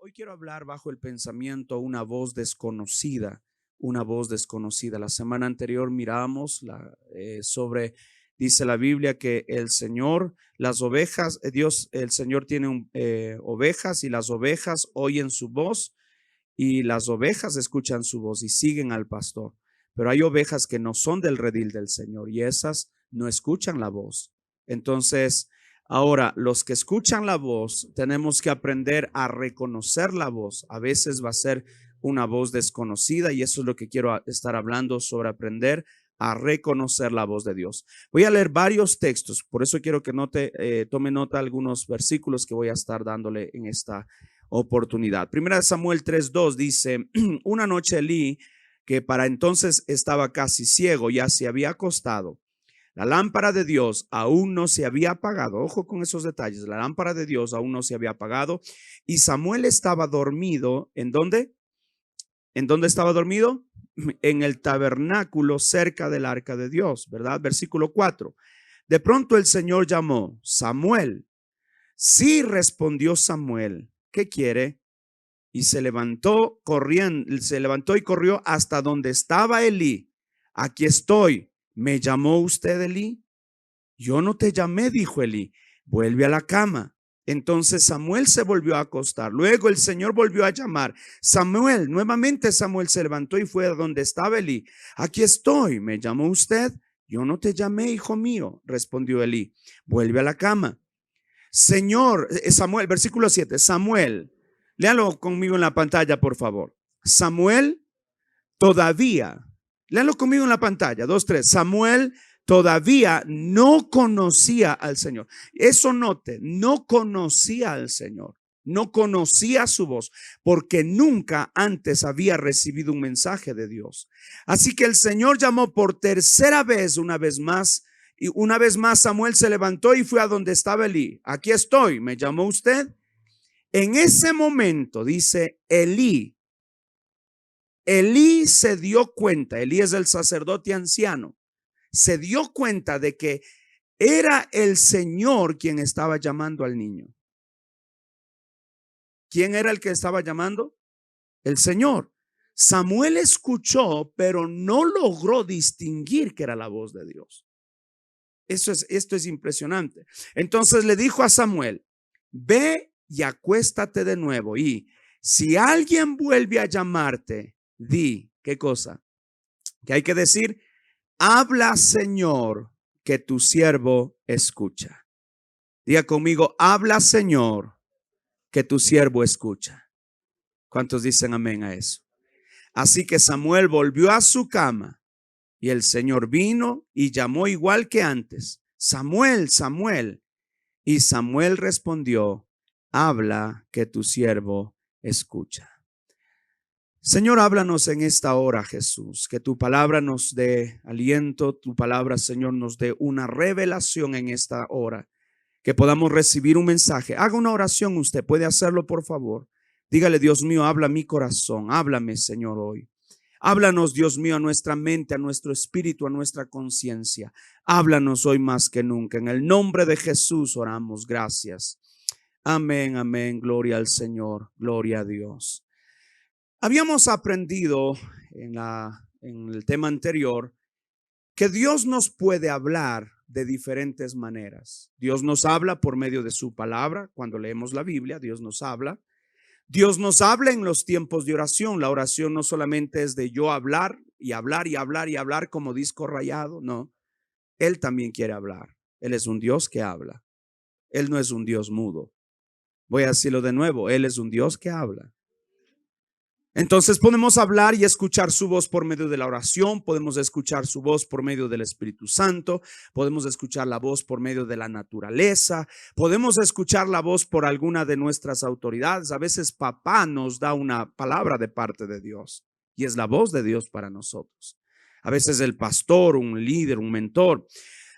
Hoy quiero hablar bajo el pensamiento una voz desconocida, una voz desconocida. La semana anterior miramos sobre, dice la Biblia que el Señor, las ovejas, Dios, el Señor tiene ovejas y las ovejas oyen su voz y las ovejas escuchan su voz y siguen al pastor. Pero hay ovejas que no son del redil del Señor y esas no escuchan la voz. Entonces, ahora, los que escuchan la voz, tenemos que aprender a reconocer la voz. A veces va a ser una voz desconocida y eso es lo que quiero estar hablando sobre aprender a reconocer la voz de Dios. Voy a leer varios textos, por eso quiero que tome nota algunos versículos que voy a estar dándole en esta oportunidad. Primera de Samuel 3:2 dice, una noche Elí, que para entonces estaba casi ciego, ya se había acostado. La lámpara de Dios aún no se había apagado. Ojo con esos detalles. La lámpara de Dios aún no se había apagado. Y Samuel estaba dormido. ¿En dónde? ¿En dónde estaba dormido? En el tabernáculo cerca del arca de Dios, ¿verdad? Versículo 4. De pronto el Señor llamó, Samuel. Sí, respondió Samuel. ¿Qué quiere? Y se levantó y corrió hasta donde estaba Elí. Aquí estoy. ¿Me llamó usted, Elí? Yo no te llamé, dijo Elí. Vuelve a la cama. Entonces Samuel se volvió a acostar. Luego el Señor volvió a llamar. Samuel, nuevamente Samuel se levantó y fue a donde estaba Elí. Aquí estoy. ¿Me llamó usted? Yo no te llamé, hijo mío, respondió Elí. Vuelve a la cama. Señor, Samuel, versículo 7. Samuel, léalo conmigo en la pantalla, por favor. Samuel todavía, léalo conmigo en la pantalla, 2, 3. Samuel todavía no conocía al Señor. Eso note, no conocía al Señor, no conocía su voz, porque nunca antes había recibido un mensaje de Dios. Así que el Señor llamó por tercera vez, una vez más, y una vez más Samuel se levantó y fue a donde estaba Elí. Aquí estoy, ¿me llamó usted? En ese momento, dice Elí se dio cuenta, Elí es el sacerdote anciano, se dio cuenta de que era el Señor quien estaba llamando al niño. ¿Quién era el que estaba llamando? El Señor. Samuel escuchó, pero no logró distinguir que era la voz de Dios. Esto es impresionante. Entonces le dijo a Samuel, ve y acuéstate de nuevo. Y si alguien vuelve a llamarte, di, ¿qué cosa? Que hay que decir, habla, Señor, que tu siervo escucha. Diga conmigo, habla, Señor, que tu siervo escucha. ¿Cuántos dicen amén a eso? Así que Samuel volvió a su cama y el Señor vino y llamó igual que antes, Samuel, Samuel. Y Samuel respondió, habla, que tu siervo escucha. Señor, háblanos en esta hora, Jesús, que tu palabra nos dé aliento, tu palabra, Señor, nos dé una revelación en esta hora, que podamos recibir un mensaje. Haga una oración, usted puede hacerlo, por favor. Dígale, Dios mío, habla mi corazón, háblame, Señor, hoy. Háblanos, Dios mío, a nuestra mente, a nuestro espíritu, a nuestra conciencia. Háblanos hoy más que nunca. En el nombre de Jesús oramos. Gracias. Amén, amén. Gloria al Señor. Gloria a Dios. Habíamos aprendido en el tema anterior que Dios nos puede hablar de diferentes maneras. Dios nos habla por medio de su palabra. Cuando leemos la Biblia, Dios nos habla. Dios nos habla en los tiempos de oración. La oración no solamente es de yo hablar y hablar y hablar y hablar como disco rayado. No, Él también quiere hablar. Él es un Dios que habla. Él no es un Dios mudo. Voy a decirlo de nuevo. Él es un Dios que habla. Entonces podemos hablar y escuchar su voz por medio de la oración, podemos escuchar su voz por medio del Espíritu Santo, podemos escuchar la voz por medio de la naturaleza, podemos escuchar la voz por alguna de nuestras autoridades. A veces papá nos da una palabra de parte de Dios y es la voz de Dios para nosotros. A veces el pastor, un líder, un mentor.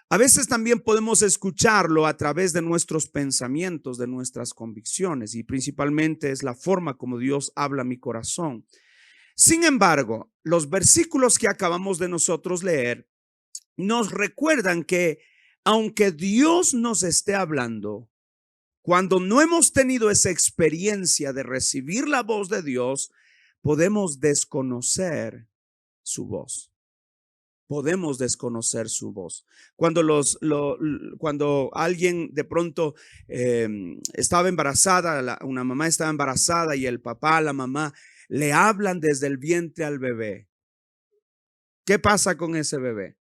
A veces también podemos escucharlo a través de nuestros pensamientos, de nuestras convicciones, y principalmente es la forma como Dios habla a mi corazón. Sin embargo, los versículos que acabamos de nosotros leer nos recuerdan que aunque Dios nos esté hablando, Cuando no hemos tenido esa experiencia de recibir la voz de Dios, podemos desconocer su voz. Podemos desconocer su voz. Cuando alguien de pronto estaba embarazada, una mamá estaba embarazada y el papá, la mamá, le hablan desde el vientre al bebé. ¿Qué pasa con ese bebé?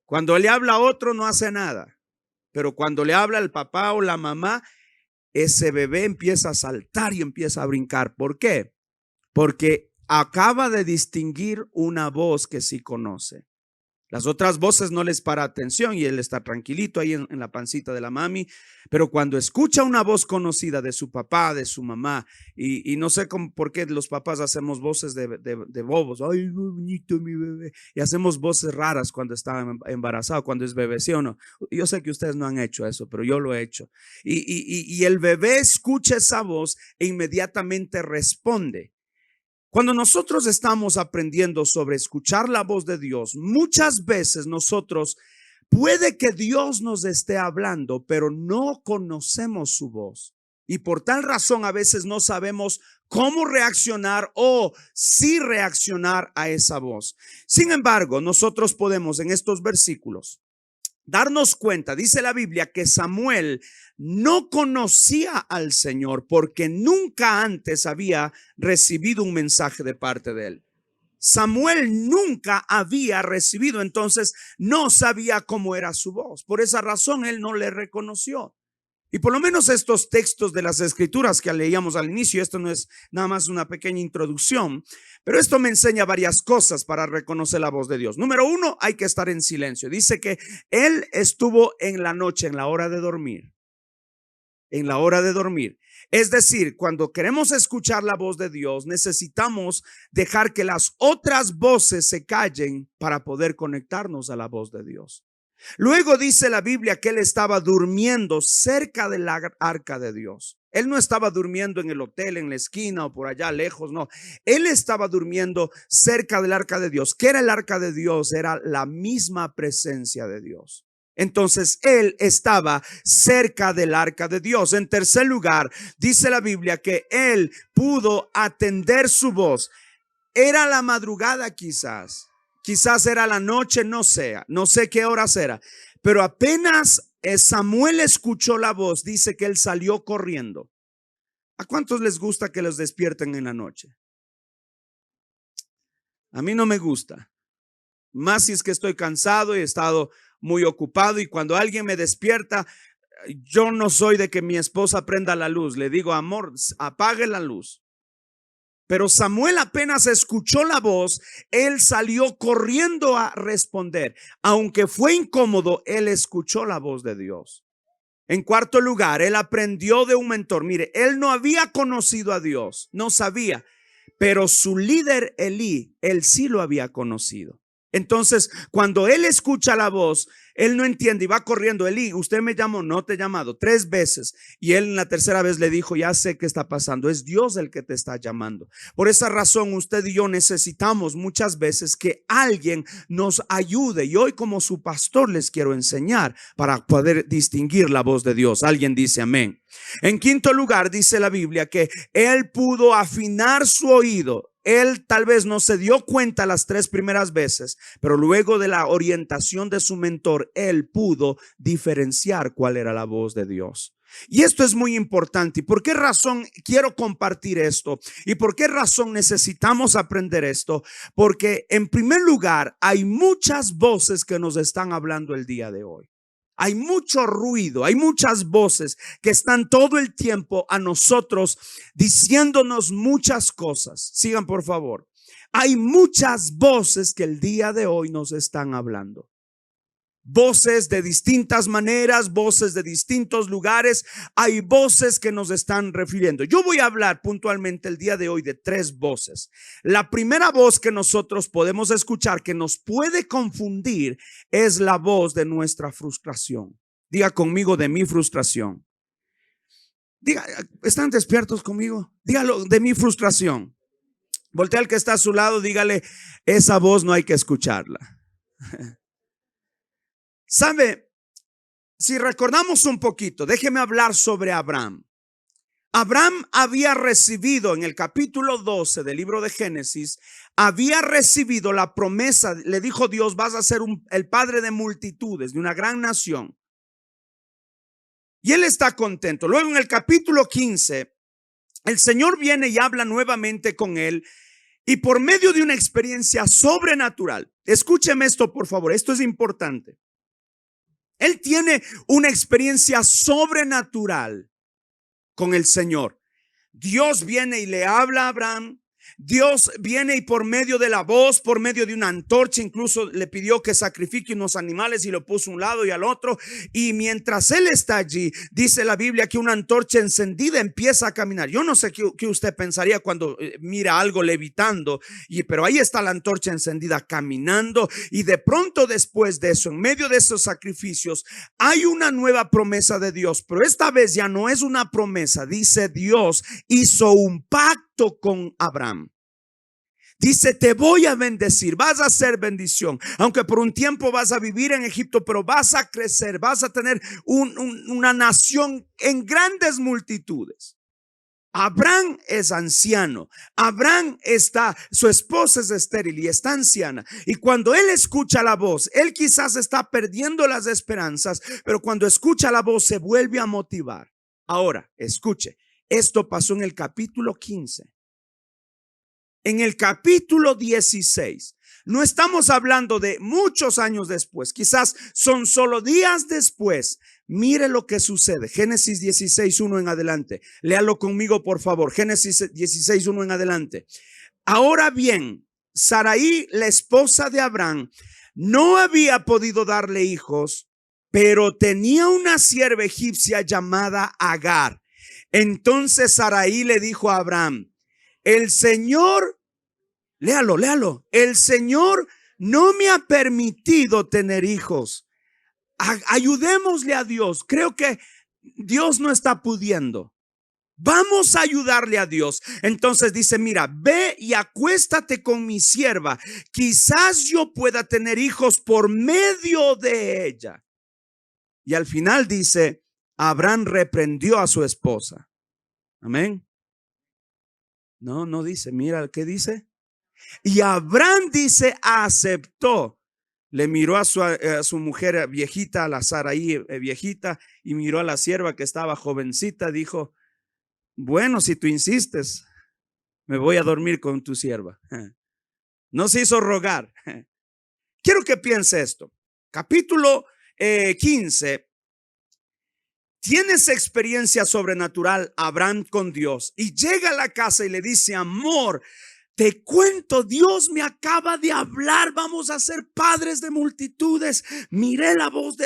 Cuando le habla a otro no hace nada, pero cuando le habla al papá o la mamá, ese bebé empieza a saltar y empieza a brincar. ¿Por qué? Porque acaba de distinguir una voz que sí conoce. Las otras voces no les para atención y él está tranquilito ahí en la pancita de la mami, pero cuando escucha una voz conocida de su papá, de su mamá, y no sé por qué los papás hacemos voces de bobos, ay, bonito mi bebé, y hacemos voces raras cuando está embarazado, cuando es bebé, ¿sí o no? Yo sé que ustedes no han hecho eso, pero yo lo he hecho. Y el bebé escucha esa voz e inmediatamente responde. Cuando nosotros estamos aprendiendo sobre escuchar la voz de Dios, muchas veces nosotros puede que Dios nos esté hablando, pero no conocemos su voz. Y por tal razón a veces no sabemos cómo reaccionar o si reaccionar a esa voz. Sin embargo, nosotros podemos en estos versículos darnos cuenta, dice la Biblia, que Samuel no conocía al Señor porque nunca antes había recibido un mensaje de parte de él. Samuel nunca había recibido, entonces no sabía cómo era su voz. Por esa razón él no le reconoció. Y por lo menos estos textos de las escrituras que leíamos al inicio, esto no es nada más una pequeña introducción, pero esto me enseña varias cosas para reconocer la voz de Dios. Número uno, hay que estar en silencio. Dice que él estuvo en la noche, en la hora de dormir. En la hora de dormir. Es decir, cuando queremos escuchar la voz de Dios, necesitamos dejar que las otras voces se callen para poder conectarnos a la voz de Dios. Luego dice la Biblia que él estaba durmiendo cerca del arca de Dios. Él no estaba durmiendo en el hotel, en la esquina o por allá lejos, no. Él estaba durmiendo cerca del arca de Dios. ¿Qué era el arca de Dios? Era la misma presencia de Dios. Entonces él estaba cerca del arca de Dios. En tercer lugar, dice la Biblia que él pudo atender su voz. Era la madrugada quizás. Quizás era la noche, no sé qué horas era, pero apenas Samuel escuchó la voz, dice que él salió corriendo. ¿A cuántos les gusta que los despierten en la noche? A mí no me gusta, más si es que estoy cansado y he estado muy ocupado, y cuando alguien me despierta, yo no soy de que mi esposa prenda la luz, le digo, amor, apague la luz. Pero Samuel apenas escuchó la voz, él salió corriendo a responder. Aunque fue incómodo, él escuchó la voz de Dios. En cuarto lugar, él aprendió de un mentor. Mire, él no había conocido a Dios, no sabía, pero su líder Elí, él sí lo había conocido. Entonces, cuando él escucha la voz, él no entiende y va corriendo. Elí, usted me llamó, no te he llamado 3 veces. Y él en la tercera vez le dijo, ya sé qué está pasando, es Dios el que te está llamando. Por esa razón usted y yo necesitamos muchas veces que alguien nos ayude. Y hoy como su pastor les quiero enseñar para poder distinguir la voz de Dios. Alguien dice amén. En quinto lugar, dice la Biblia que él pudo afinar su oído. Él tal vez no se dio cuenta las 3 primeras veces, pero luego de la orientación de su mentor, él pudo diferenciar cuál era la voz de Dios. Y esto es muy importante. ¿Y por qué razón quiero compartir esto? ¿Y por qué razón necesitamos aprender esto? Porque en primer lugar, hay muchas voces que nos están hablando el día de hoy. Hay mucho ruido, hay muchas voces que están todo el tiempo a nosotros diciéndonos muchas cosas. Sigan por favor. Hay muchas voces que el día de hoy nos están hablando. Voces de distintas maneras, voces de distintos lugares. Hay voces que nos están refiriendo. Yo voy a hablar puntualmente el día de hoy de 3 voces. La primera voz que nosotros podemos escuchar que nos puede confundir es la voz de nuestra frustración. Diga conmigo, de mi frustración. Diga, ¿están despiertos conmigo? Dígalo, de mi frustración. Voltea al que está a su lado, dígale, esa voz no hay que escucharla. ¿Sabe? Si recordamos un poquito, déjeme hablar sobre Abraham. Abraham había recibido en el capítulo 12 del libro de Génesis, había recibido la promesa, le dijo Dios, vas a ser el padre de multitudes, de una gran nación. Y él está contento. Luego en el capítulo 15, el Señor viene y habla nuevamente con él y por medio de una experiencia sobrenatural, escúcheme esto por favor, esto es importante. Él tiene una experiencia sobrenatural con el Señor. Dios viene y le habla a Abraham. Dios viene y por medio de la voz, por medio de una antorcha, incluso le pidió que sacrifique unos animales y lo puso a un lado y al otro. Y mientras él está allí, dice la Biblia que una antorcha encendida empieza a caminar. Yo no sé qué usted pensaría cuando mira algo levitando, pero ahí está la antorcha encendida caminando. Y de pronto después de eso, en medio de esos sacrificios, hay una nueva promesa de Dios. Pero esta vez ya no es una promesa. Dice Dios hizo un pacto con Abraham. Dice, te voy a bendecir, vas a ser bendición, aunque por un tiempo vas a vivir en Egipto, pero vas a crecer, vas a tener una nación en grandes multitudes. Abraham es anciano, su esposa es estéril y está anciana. Y cuando él escucha la voz, él quizás está perdiendo las esperanzas, pero cuando escucha la voz se vuelve a motivar. Ahora, escuche, esto pasó en el capítulo 15. En el capítulo 16, no estamos hablando de muchos años después, quizás son solo días después. Mire lo que sucede. Génesis 16:1 en adelante. Léalo conmigo, por favor. Génesis 16:1 en adelante. Ahora bien, Sarai, la esposa de Abraham, no había podido darle hijos, pero tenía una sierva egipcia llamada Agar. Entonces Sarai le dijo a Abraham, el Señor, léalo, el Señor no me ha permitido tener hijos. Ayudémosle a Dios. Creo que Dios no está pudiendo. Vamos a ayudarle a Dios. Entonces dice, mira, ve y acuéstate con mi sierva. Quizás yo pueda tener hijos por medio de ella. Y al final dice, Abraham reprendió a su esposa. Amén. No dice, mira, ¿qué dice? Y Abraham dice, aceptó. Le miró a su mujer viejita, a la Sarai viejita, y miró a la sierva que estaba jovencita. Dijo, bueno, si tú insistes, me voy a dormir con tu sierva. No se hizo rogar. Quiero que piense esto. Capítulo 15. Tiene esa experiencia sobrenatural Abraham con Dios y llega a la casa y le dice, amor, te cuento, Dios me acaba de hablar, vamos a ser padres de multitudes.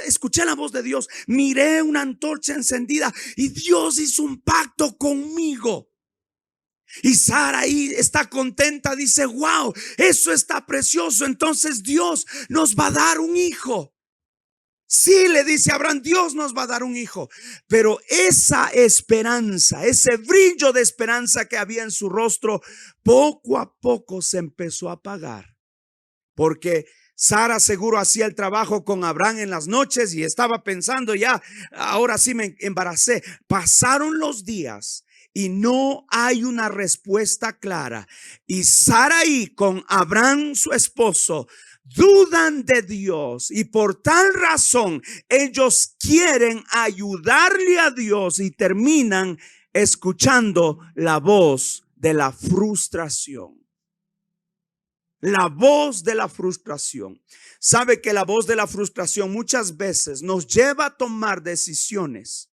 Escuché la voz de Dios, miré una antorcha encendida y Dios hizo un pacto conmigo. Y Sara ahí está contenta, dice, wow, eso está precioso, entonces Dios nos va a dar un hijo. Sí, le dice Abraham, Dios nos va a dar un hijo. Pero esa esperanza, ese brillo de esperanza que había en su rostro, poco a poco se empezó a apagar. Porque Sara seguro hacía el trabajo con Abraham en las noches y estaba pensando, ya, ahora sí me embaracé. Pasaron los días y no hay una respuesta clara. Y Sarai con Abraham, su esposo, dudan de Dios y por tal razón ellos quieren ayudarle a Dios y terminan escuchando la voz de la frustración. La voz de la frustración. Sabe que la voz de la frustración muchas veces nos lleva a tomar decisiones.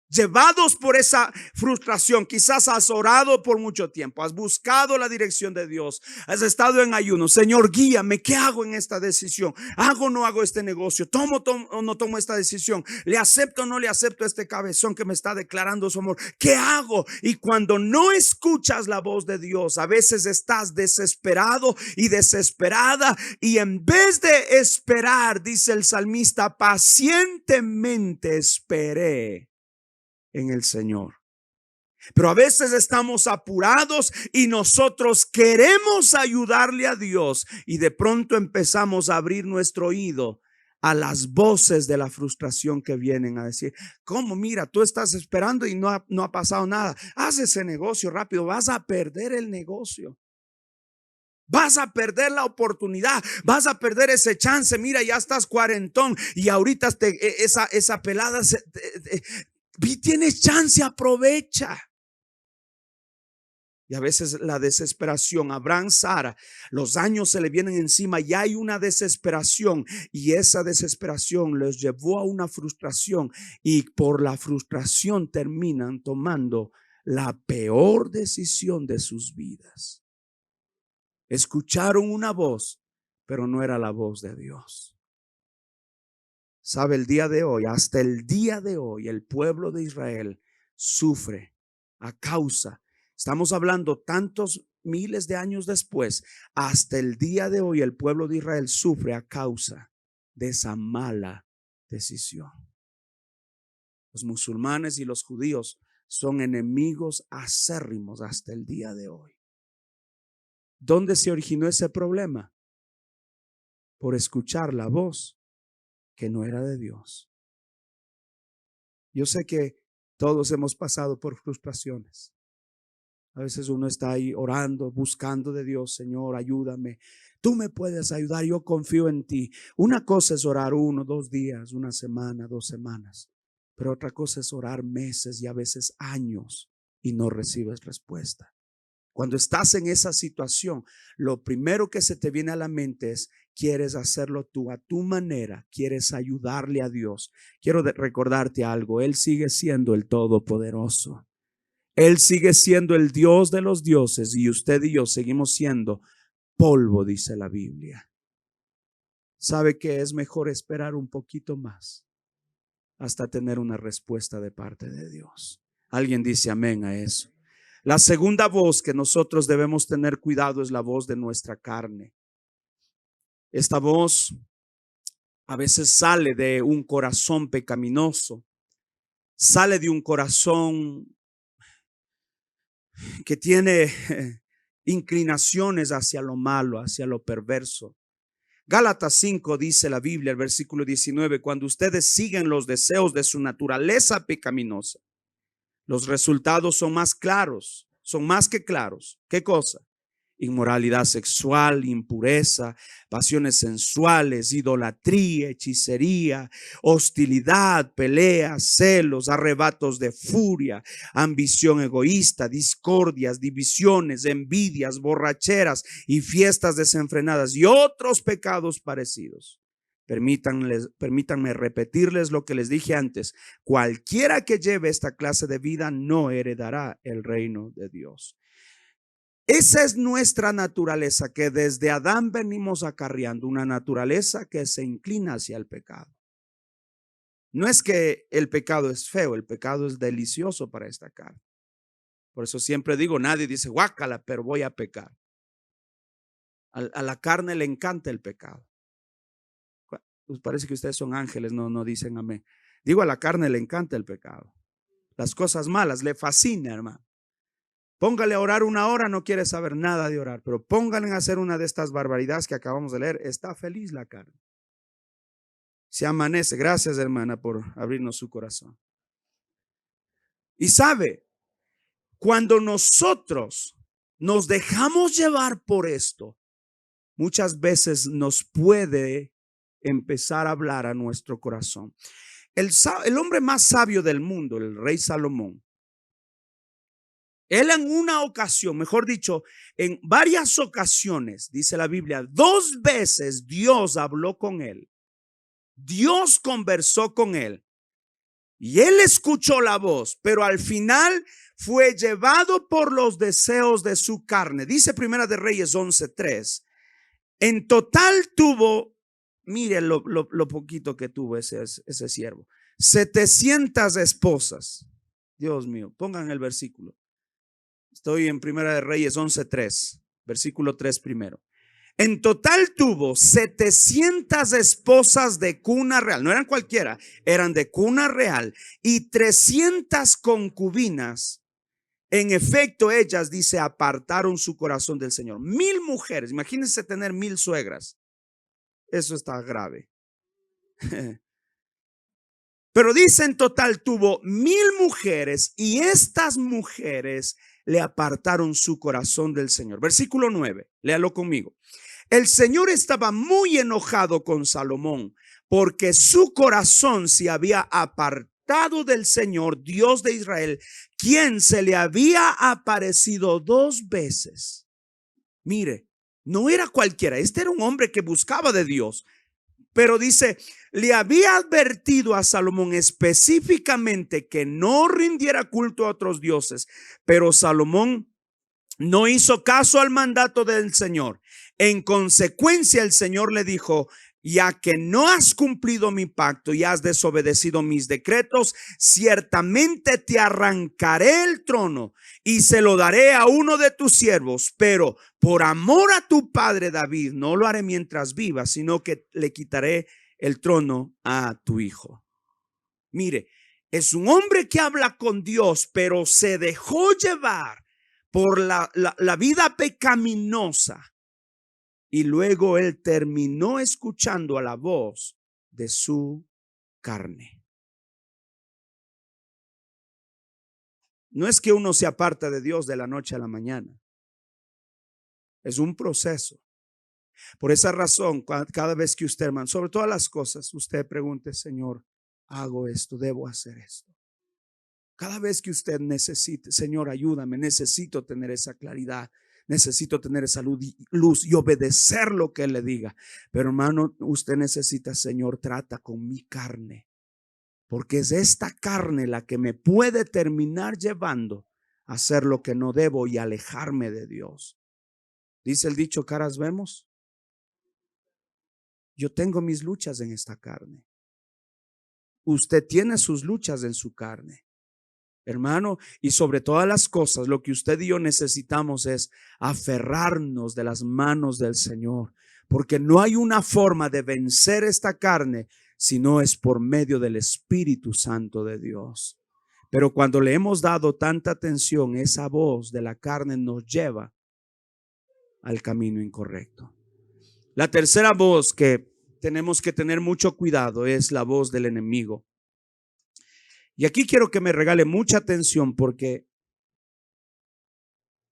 Llevados por esa frustración, quizás has orado por mucho tiempo, has buscado la dirección de Dios, has estado en ayuno. Señor, guíame, ¿qué hago en esta decisión? ¿Hago o no hago este negocio? ¿Tomo o no tomo esta decisión? ¿Le acepto o no le acepto a este cabezón que me está declarando su amor? ¿Qué hago? Y cuando no escuchas la voz de Dios, a veces estás desesperado y desesperada, y en vez de esperar, dice el salmista, pacientemente esperé en el Señor. Pero a veces estamos apurados y nosotros queremos ayudarle a Dios y de pronto empezamos a abrir nuestro oído a las voces de la frustración que vienen a decir, ¿cómo? Mira, tú estás esperando y no ha pasado nada. Haz ese negocio rápido, vas a perder el negocio. Vas a perder la oportunidad, vas a perder ese chance. Mira, ya estás cuarentón y ahorita esa pelada tienes chance, aprovecha. Y a veces la desesperación, Abraham, Sara, los años se le vienen encima y hay una desesperación, y esa desesperación les llevó a una frustración, y por la frustración terminan tomando la peor decisión de sus vidas. Escucharon una voz, pero no era la voz de Dios. Sabe, el día de hoy, hasta el día de hoy, el pueblo de Israel sufre a causa. Estamos hablando tantos miles de años después. Hasta el día de hoy, el pueblo de Israel sufre a causa de esa mala decisión. Los musulmanes y los judíos son enemigos acérrimos hasta el día de hoy. ¿Dónde se originó ese problema? Por escuchar la voz que no era de Dios. Yo sé que todos hemos pasado por frustraciones. A veces uno está ahí orando, buscando de Dios, Señor, ayúdame. Tú me puedes ayudar, yo confío en ti. Una cosa es orar 1, 2 días, una semana, 2 semanas. Pero otra cosa es orar meses y a veces años y no recibes respuesta. Cuando estás en esa situación, lo primero que se te viene a la mente es, quieres hacerlo tú a tu manera, quieres ayudarle a Dios. Quiero recordarte algo, Él sigue siendo el Todopoderoso. Él sigue siendo el Dios de los dioses y usted y yo seguimos siendo polvo, dice la Biblia. ¿Sabe que es mejor esperar un poquito más hasta tener una respuesta de parte de Dios? Alguien dice amén a eso. La segunda voz que nosotros debemos tener cuidado es la voz de nuestra carne. Esta voz a veces sale de un corazón pecaminoso, sale de un corazón que tiene inclinaciones hacia lo malo, hacia lo perverso. Gálatas 5 dice la Biblia, el versículo 19, cuando ustedes siguen los deseos de su naturaleza pecaminosa, los resultados son más claros, son más que claros. ¿Qué cosa? Inmoralidad sexual, impureza, pasiones sensuales, idolatría, hechicería, hostilidad, peleas, celos, arrebatos de furia, ambición egoísta, discordias, divisiones, envidias, borracheras y fiestas desenfrenadas y otros pecados parecidos. Permítanme repetirles lo que les dije antes. Cualquiera que lleve esta clase de vida no heredará el reino de Dios. Esa es nuestra naturaleza que desde Adán venimos acarreando, una naturaleza que se inclina hacia el pecado. No es que el pecado es feo, el pecado es delicioso para esta carne. Por eso siempre digo, nadie dice guácala, pero voy a pecar. A la carne le encanta el pecado. Pues parece que ustedes son ángeles, no dicen amén. Digo, a la carne le encanta el pecado. Las cosas malas le fascina, hermano. Póngale a orar 1 hora, no quiere saber nada de orar, pero póngale a hacer una de estas barbaridades que acabamos de leer, está feliz la carne. Se amanece. Gracias, hermana, por abrirnos su corazón. Y sabe, cuando nosotros nos dejamos llevar por esto, muchas veces nos puede empezar a hablar a nuestro corazón. El hombre más sabio del mundo, el rey Salomón, él en una ocasión, mejor dicho, en varias ocasiones, dice la Biblia, 2 veces Dios habló con él. Dios conversó con él y él escuchó la voz, pero al final fue llevado por los deseos de su carne. Dice Primera de Reyes 11:3. En total tuvo, mire lo poquito que tuvo ese siervo, 700 esposas. Dios mío, pongan el versículo. Estoy en Primera de Reyes 11:3, versículo 3 primero. En total tuvo 700 esposas de cuna real, no eran cualquiera, eran de cuna real, y 300 concubinas. En efecto, ellas, dice, apartaron su corazón del Señor. 1000 mujeres, imagínense tener 1000 suegras. Eso está grave. Pero dice en total tuvo 1000 mujeres y estas mujeres le apartaron su corazón del Señor. Versículo 9, léalo conmigo. El Señor estaba muy enojado con Salomón porque su corazón se había apartado del Señor, Dios de Israel, quien se le había aparecido 2 veces. Mire, no era cualquiera, este era un hombre que buscaba de Dios. Pero dice, le había advertido a Salomón específicamente que no rindiera culto a otros dioses, pero Salomón no hizo caso al mandato del Señor. En consecuencia, el Señor le dijo, ya que no has cumplido mi pacto y has desobedecido mis decretos, ciertamente te arrancaré el trono y se lo daré a uno de tus siervos, pero por amor a tu padre David, no lo haré mientras viva, sino que le quitaré el trono a tu hijo. Mire, es un hombre que habla con Dios, pero se dejó llevar por la vida pecaminosa. Y luego él terminó escuchando a la voz de su carne. No es que uno se aparta de Dios de la noche a la mañana. Es un proceso. Por esa razón, cada vez que usted, hermano, sobre todas las cosas, usted pregunte, Señor, hago esto, debo hacer esto. Cada vez que usted necesite, Señor, ayúdame, necesito tener esa claridad. Necesito tener esa luz y obedecer lo que Él le diga. Pero hermano, usted necesita, Señor, trata con mi carne. Porque es esta carne la que me puede terminar llevando a hacer lo que no debo y alejarme de Dios. Dice el dicho, caras vemos. Yo tengo mis luchas en esta carne. Usted tiene sus luchas en su carne. Hermano, y sobre todas las cosas, lo que usted y yo necesitamos es aferrarnos de las manos del Señor, porque no hay una forma de vencer esta carne si no es por medio del Espíritu Santo de Dios. Pero cuando le hemos dado tanta atención, esa voz de la carne nos lleva al camino incorrecto. La tercera voz que tenemos que tener mucho cuidado es la voz del enemigo. Y aquí quiero que me regale mucha atención porque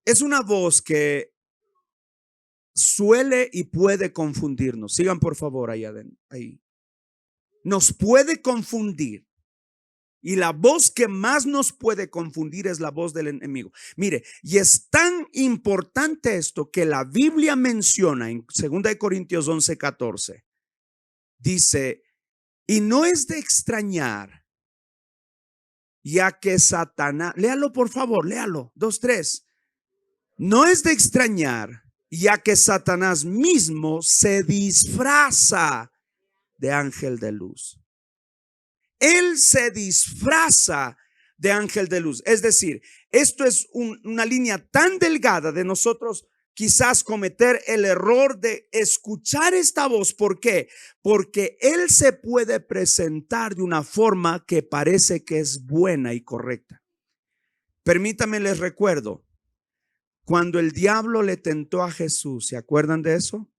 es una voz que suele y puede confundirnos. Sigan por favor ahí. Nos puede confundir. Y la voz que más nos puede confundir es la voz del enemigo. Mire, y es tan importante esto que la Biblia menciona en 2 Corintios 11:14. Dice, y no es de extrañar, ya que Satanás, léalo por favor, léalo, 2:3. No es de extrañar, ya que Satanás mismo se disfraza de ángel de luz. Él se disfraza de ángel de luz. Es decir, esto es una línea tan delgada de nosotros quizás cometer el error de escuchar esta voz. ¿Por qué? Porque él se puede presentar de una forma que parece que es buena y correcta. Permítame, les recuerdo, cuando el diablo le tentó a Jesús, ¿se acuerdan de eso?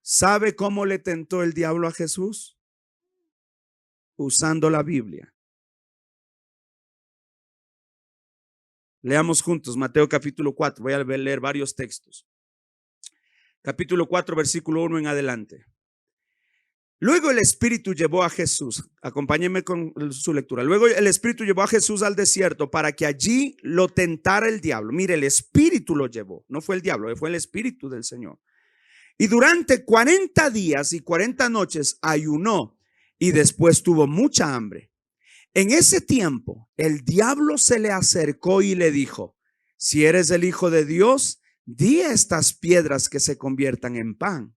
¿Sabe cómo le tentó el diablo a Jesús? Usando la Biblia. Leamos juntos Mateo capítulo 4. Voy a leer varios textos. Capítulo 4, versículo 1 en adelante. Luego el Espíritu llevó a Jesús. Acompáñenme con su lectura. Luego el Espíritu llevó a Jesús al desierto para que allí lo tentara el diablo. Mire, el Espíritu lo llevó. No fue el diablo, fue el Espíritu del Señor. Y durante 40 días y 40 noches ayunó y después tuvo mucha hambre. En ese tiempo, el diablo se le acercó y le dijo, si eres el Hijo de Dios, di a estas piedras que se conviertan en pan.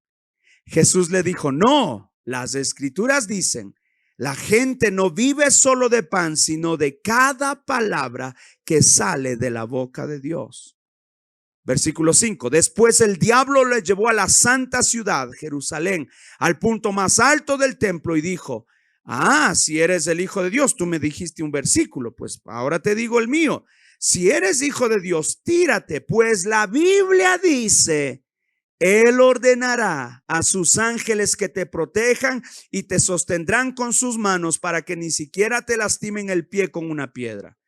Jesús le dijo, no, las Escrituras dicen, la gente no vive solo de pan, sino de cada palabra que sale de la boca de Dios. Versículo 5. Después el diablo le llevó a la santa ciudad, Jerusalén, al punto más alto del templo y dijo, si eres el Hijo de Dios, tú me dijiste un versículo, pues ahora te digo el mío. Si eres Hijo de Dios, tírate, pues la Biblia dice, Él ordenará a sus ángeles que te protejan y te sostendrán con sus manos para que ni siquiera te lastimen el pie con una piedra.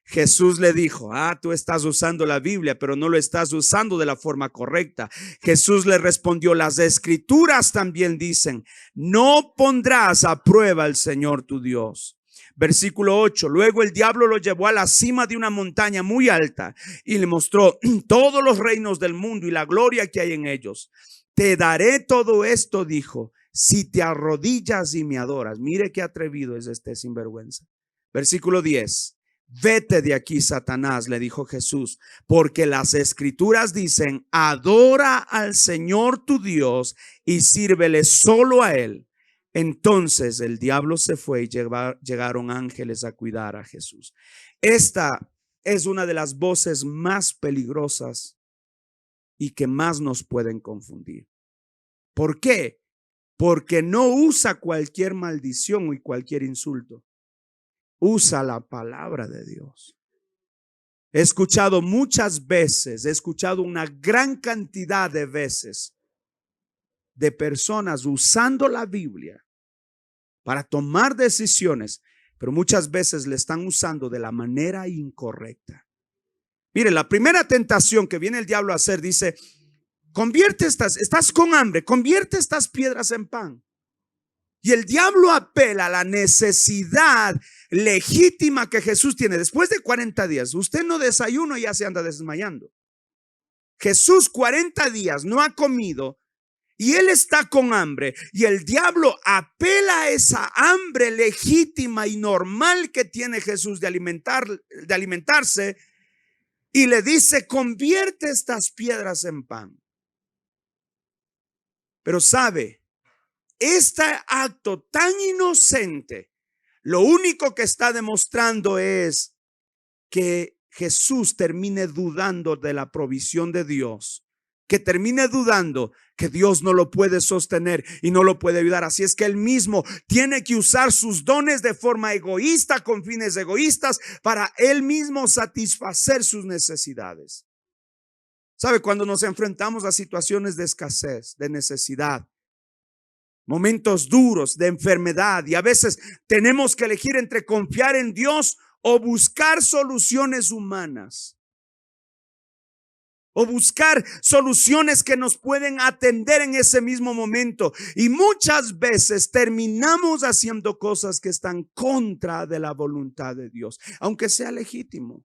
Jesús le dijo, tú estás usando la Biblia, pero no lo estás usando de la forma correcta. Jesús le respondió, las escrituras también dicen, no pondrás a prueba al Señor tu Dios. Versículo 8, luego el diablo lo llevó a la cima de una montaña muy alta y le mostró todos los reinos del mundo y la gloria que hay en ellos. Te daré todo esto, dijo, si te arrodillas y me adoras. Mire qué atrevido es este sinvergüenza. Versículo 10. Vete de aquí, Satanás, le dijo Jesús, porque las escrituras dicen, adora al Señor tu Dios y sírvele solo a Él. Entonces el diablo se fue y llegaron ángeles a cuidar a Jesús. Esta es una de las voces más peligrosas y que más nos pueden confundir. ¿Por qué? Porque no usa cualquier maldición y cualquier insulto. Usa la palabra de Dios. He escuchado muchas veces, he escuchado una gran cantidad de veces de personas usando la Biblia para tomar decisiones, pero muchas veces le están usando de la manera incorrecta. Mire, la primera tentación que viene el diablo a hacer dice, estás con hambre, convierte estas piedras en pan. Y el diablo apela a la necesidad legítima que Jesús tiene. Después de 40 días, usted no desayuna y ya se anda desmayando. Jesús 40 días no ha comido y él está con hambre. Y el diablo apela a esa hambre legítima y normal que tiene Jesús de alimentarse y le dice, convierte estas piedras en pan. Pero sabe, este acto tan inocente, lo único que está demostrando es que Jesús termine dudando de la provisión de Dios, que termine dudando que Dios no lo puede sostener y no lo puede ayudar. Así es que él mismo tiene que usar sus dones de forma egoísta, con fines egoístas, para él mismo satisfacer sus necesidades. ¿Sabe? Cuando nos enfrentamos a situaciones de escasez, de necesidad, momentos duros de enfermedad, y a veces tenemos que elegir entre confiar en Dios o buscar soluciones humanas, o buscar soluciones que nos pueden atender en ese mismo momento. Y muchas veces terminamos haciendo cosas que están contra de la voluntad de Dios, aunque sea legítimo.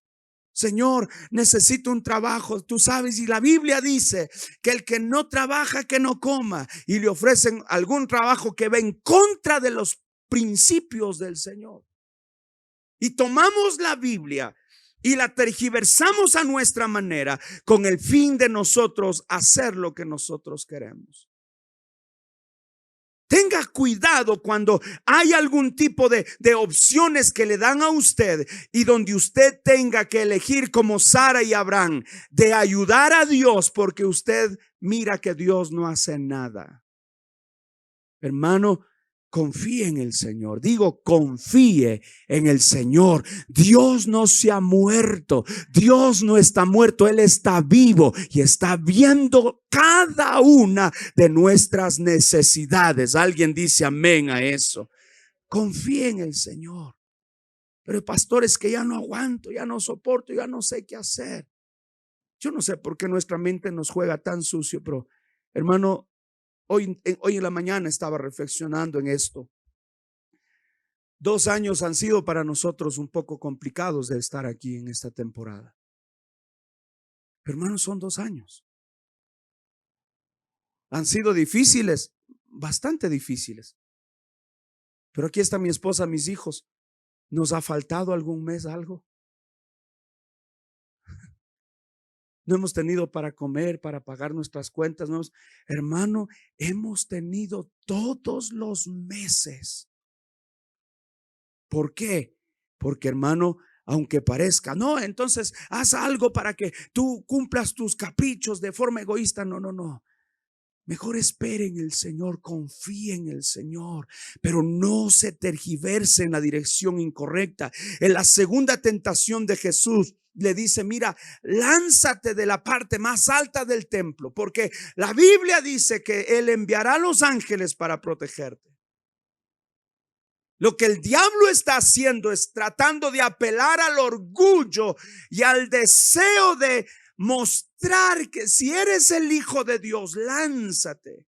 Señor, necesito un trabajo, tú sabes, y la Biblia dice que el que no trabaja, que no coma, y le ofrecen algún trabajo que va en contra de los principios del Señor. Y tomamos la Biblia y la tergiversamos a nuestra manera con el fin de nosotros hacer lo que nosotros queremos. Tenga cuidado cuando hay algún tipo de opciones que le dan a usted y donde usted tenga que elegir, como Sara y Abraham, de ayudar a Dios porque usted mira que Dios no hace nada. Hermano, confíe en el Señor. Digo, confíe en el Señor. Dios no se ha muerto. Dios no está muerto. Él está vivo y está viendo cada una de nuestras necesidades. Alguien dice amén a eso. Confíe en el Señor. Pero pastor, es que ya no aguanto, ya no soporto, ya no sé qué hacer. Yo no sé por qué nuestra mente nos juega tan sucio, pero hermano, Hoy en la mañana estaba reflexionando en esto. 2 años han sido para nosotros un poco complicados de estar aquí en esta temporada. Pero hermanos, son 2 años. Han sido difíciles, bastante difíciles. Pero aquí está mi esposa, mis hijos. ¿Nos ha faltado algún mes algo? No hemos tenido para comer, para pagar nuestras cuentas. Hermano, hemos tenido todos los meses. ¿Por qué? Porque hermano, aunque parezca, no, entonces haz algo para que tú cumplas tus caprichos de forma egoísta. No. Mejor espere en el Señor, confíe en el Señor, pero no se tergiverse en la dirección incorrecta. En la segunda tentación de Jesús, le dice, mira, lánzate de la parte más alta del templo, porque la Biblia dice que Él enviará a los ángeles para protegerte. Lo que el diablo está haciendo es tratando de apelar al orgullo y al deseo de mostrar que si eres el hijo de Dios, lánzate.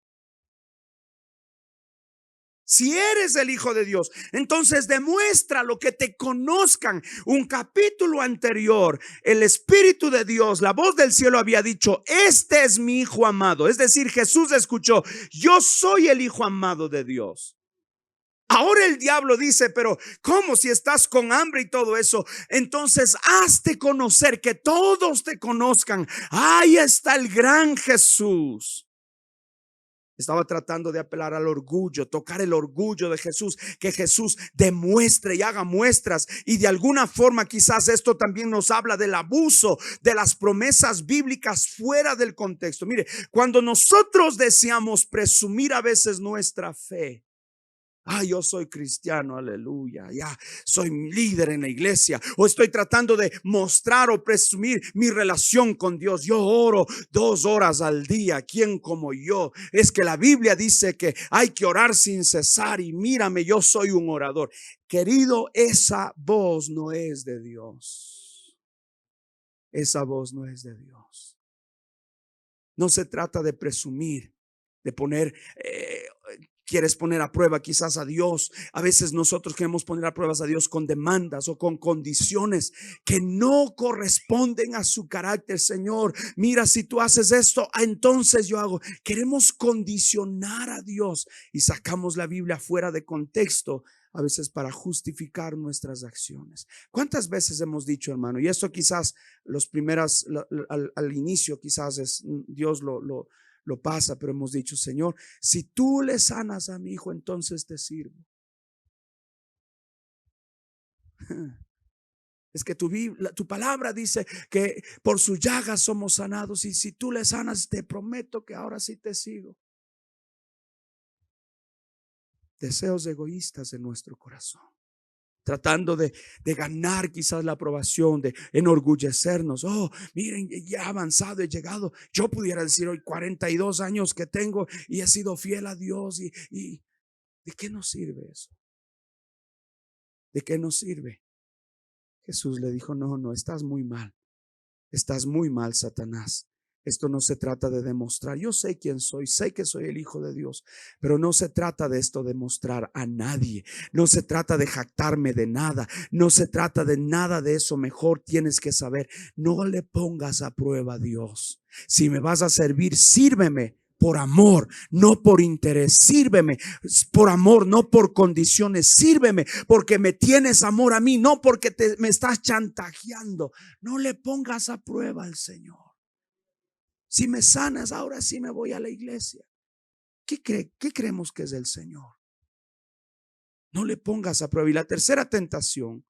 Si eres el hijo de Dios, entonces demuestra lo que te conozcan. Un capítulo anterior, el Espíritu de Dios, la voz del cielo había dicho, este es mi hijo amado. Es decir, Jesús escuchó, yo soy el hijo amado de Dios. Ahora el diablo dice, pero ¿cómo si estás con hambre y todo eso? Entonces hazte conocer, que todos te conozcan. Ahí está el gran Jesús. Estaba tratando de apelar al orgullo, tocar el orgullo de Jesús, que Jesús demuestre y haga muestras. Y de alguna forma quizás esto también nos habla del abuso de las promesas bíblicas fuera del contexto. Mire, cuando nosotros deseamos presumir a veces nuestra fe, yo soy cristiano, aleluya, ya soy líder en la iglesia, o estoy tratando de mostrar o presumir mi relación con Dios. Yo oro 2 horas al día. ¿Quién como yo? Es que la Biblia dice que hay que orar sin cesar, y mírame, yo soy un orador. Querido, esa voz no es de Dios. Esa voz no es de Dios. No se trata de presumir, de poner quieres poner a prueba quizás a Dios. A veces nosotros queremos poner a pruebas a Dios con demandas o con condiciones que no corresponden a su carácter. Señor, mira, si tú haces esto, entonces yo hago. Queremos condicionar a Dios y sacamos la Biblia fuera de contexto, a veces para justificar nuestras acciones. ¿Cuántas veces hemos dicho, hermano? Y esto quizás los primeras al inicio quizás es Dios lo pasa, pero hemos dicho, Señor, si tú le sanas a mi hijo, entonces te sirvo. Es que tu palabra dice que por sus llagas somos sanados, y si tú le sanas, te prometo que ahora sí te sigo. Deseos egoístas de nuestro corazón, tratando de ganar quizás la aprobación, de enorgullecernos. Miren, ya he avanzado, he llegado. Yo pudiera decir hoy 42 años que tengo y he sido fiel a Dios. ¿Y de qué nos sirve eso? ¿De qué nos sirve? Jesús le dijo, no, estás muy mal. Estás muy mal, Satanás. Esto no se trata de demostrar. Yo sé quién soy, sé que soy el hijo de Dios, pero no se trata de esto de mostrar a nadie. No se trata de jactarme de nada. No se trata de nada de eso. Mejor tienes que saber, no le pongas a prueba a Dios. Si me vas a servir, sírveme por amor, no por interés. Sírveme por amor, no por condiciones. Sírveme porque me tienes amor a mí, no porque me estás chantajeando. No le pongas a prueba al Señor. Si me sanas, ahora sí me voy a la iglesia. ¿Qué creemos que es el Señor? No le pongas a prueba. Y la tercera tentación,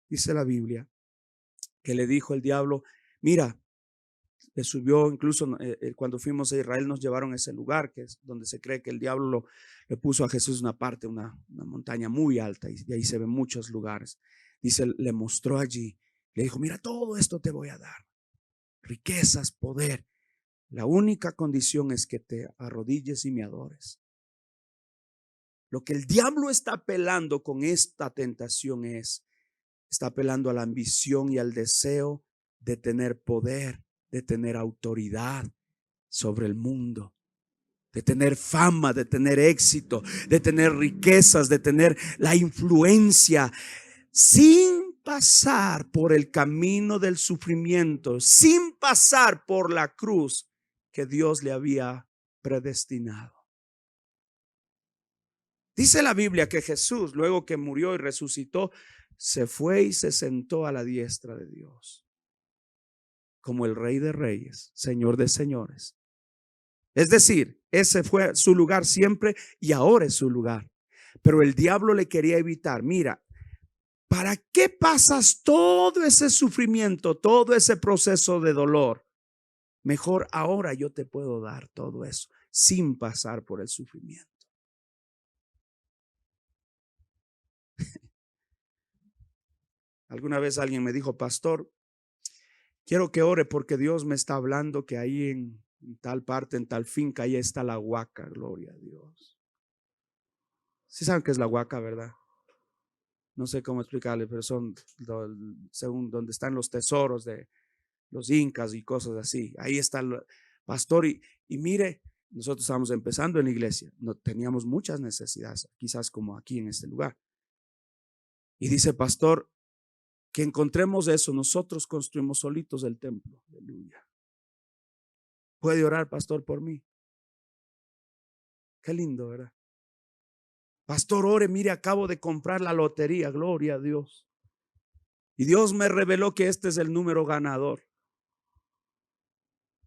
dice la Biblia, que le dijo el diablo, mira, le subió incluso cuando fuimos a Israel, nos llevaron a ese lugar que es donde se cree que el diablo le puso a Jesús una parte, una montaña muy alta, y de ahí se ven muchos lugares. Dice, le mostró allí, le dijo, mira, todo esto te voy a dar, riquezas, poder. La única condición es que te arrodilles y me adores. Lo que el diablo está apelando con esta tentación está apelando a la ambición y al deseo de tener poder, de tener autoridad sobre el mundo, de tener fama, de tener éxito, de tener riquezas, de tener la influencia, sin pasar por el camino del sufrimiento, sin pasar por la cruz que Dios le había predestinado. Dice la Biblia que Jesús, luego que murió y resucitó, se fue y se sentó a la diestra de Dios como el Rey de Reyes, Señor de Señores. Es decir, ese fue su lugar siempre y ahora es su lugar. Pero el diablo le quería evitar. Mira, ¿para qué pasas todo ese sufrimiento, todo ese proceso de dolor? Mejor ahora yo te puedo dar todo eso sin pasar por el sufrimiento. Alguna vez alguien me dijo, pastor, Quiero que ore porque Dios me está hablando que ahí en tal parte, en tal finca, ahí está la huaca, gloria a Dios. Sí saben qué es la huaca, ¿verdad? No sé cómo explicarle, pero son según donde están los tesoros de los incas y cosas así. Ahí está el pastor y mire, nosotros estábamos empezando en la iglesia, no teníamos muchas necesidades, quizás como aquí en este lugar. Y dice pastor, que encontremos eso, nosotros construimos solitos el templo. Aleluya. ¿Puede orar, pastor, por mí? Qué lindo, ¿verdad? Pastor, ore, mire, acabo de comprar la lotería, gloria a Dios. Y Dios me reveló que este es el número ganador.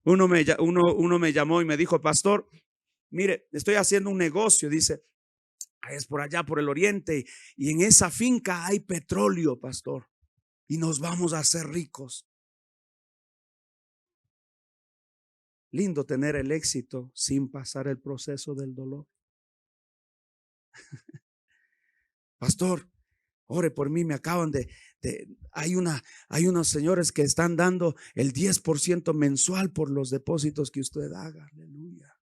Uno me llamó y me dijo, pastor, mire, estoy haciendo un negocio, dice, es por allá, por el oriente, y en esa finca hay petróleo, pastor, y nos vamos a hacer ricos. Lindo tener el éxito sin pasar el proceso del dolor. Pastor, ore por mí, me acaban hay unos señores que están dando el 10% mensual por los depósitos que usted haga. Aleluya.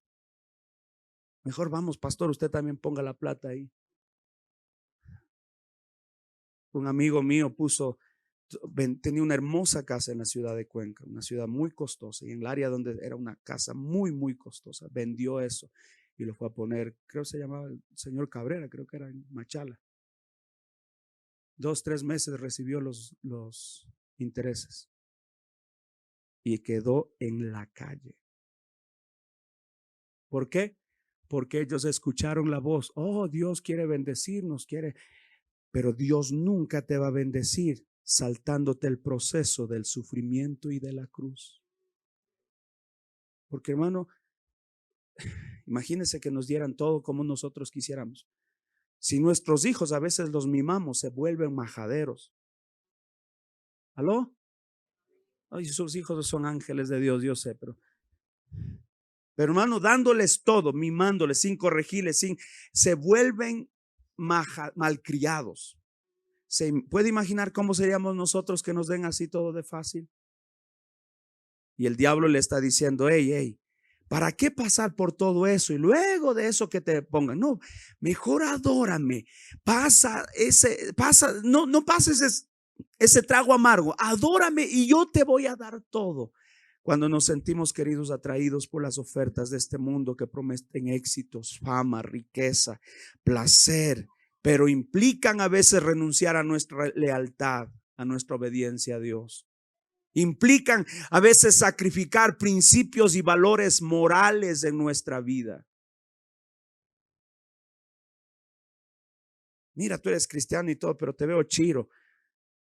Mejor vamos, pastor, usted también ponga la plata ahí. Un amigo mío tenía una hermosa casa en la ciudad de Cuenca, una ciudad muy costosa, y en el área donde era una casa muy, muy costosa, vendió eso y lo fue a poner, creo que se llamaba el señor Cabrera, creo que era en Machala. 2, 3 meses recibió los intereses y quedó en la calle. ¿Por qué? Porque ellos escucharon la voz. Oh, Dios quiere bendecirnos, pero Dios nunca te va a bendecir saltándote el proceso del sufrimiento y de la cruz. Porque hermano, imagínense que nos dieran todo como nosotros quisiéramos. Si nuestros hijos a veces los mimamos, se vuelven majaderos. ¿Aló? Ay, sus hijos son ángeles de Dios, yo sé, pero hermano, dándoles todo, mimándoles, sin corregirles, se vuelven malcriados. ¿Se puede imaginar cómo seríamos nosotros que nos den así todo de fácil? Y el diablo le está diciendo, hey, ¿para qué pasar por todo eso? Y luego de eso que te pongan, no, mejor adórame, no pases ese trago amargo, adórame y yo te voy a dar todo. Cuando nos sentimos queridos, atraídos por las ofertas de este mundo que prometen éxitos, fama, riqueza, placer, pero implican a veces renunciar a nuestra lealtad, a nuestra obediencia a Dios. Implican a veces sacrificar principios y valores morales en nuestra vida. Mira, tú eres cristiano y todo, pero te veo chiro.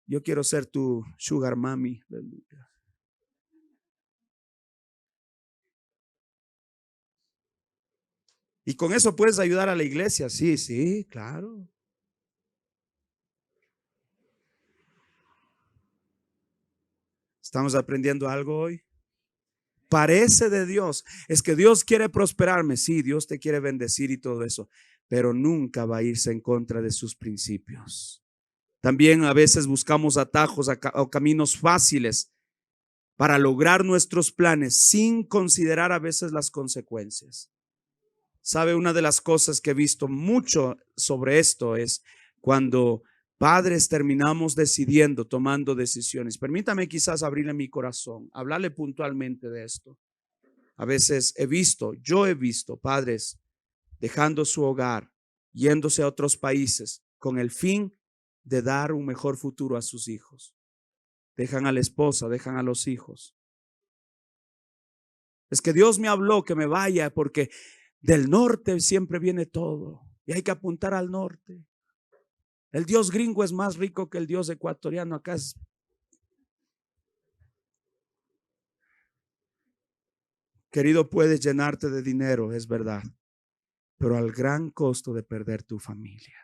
Yo quiero ser tu sugar mami. Y con eso puedes ayudar a la iglesia. Sí, sí, claro. ¿Estamos aprendiendo algo hoy? Parece de Dios. Es que Dios quiere prosperarme. Sí, Dios te quiere bendecir y todo eso, pero nunca va a irse en contra de sus principios. También a veces buscamos atajos o caminos fáciles para lograr nuestros planes sin considerar a veces las consecuencias. ¿Sabe? Una de las cosas que he visto mucho sobre esto es cuando padres terminamos decidiendo, tomando decisiones. Permítame quizás abrirle mi corazón, hablarle puntualmente de esto. A veces yo he visto padres dejando su hogar, yéndose a otros países con el fin de dar un mejor futuro a sus hijos. Dejan a la esposa, dejan a los hijos. Es que Dios me habló que me vaya porque del norte siempre viene todo y hay que apuntar al norte. El Dios gringo es más rico que el Dios ecuatoriano. Acá es. Querido, puedes llenarte de dinero, es verdad, pero al gran costo de perder tu familia.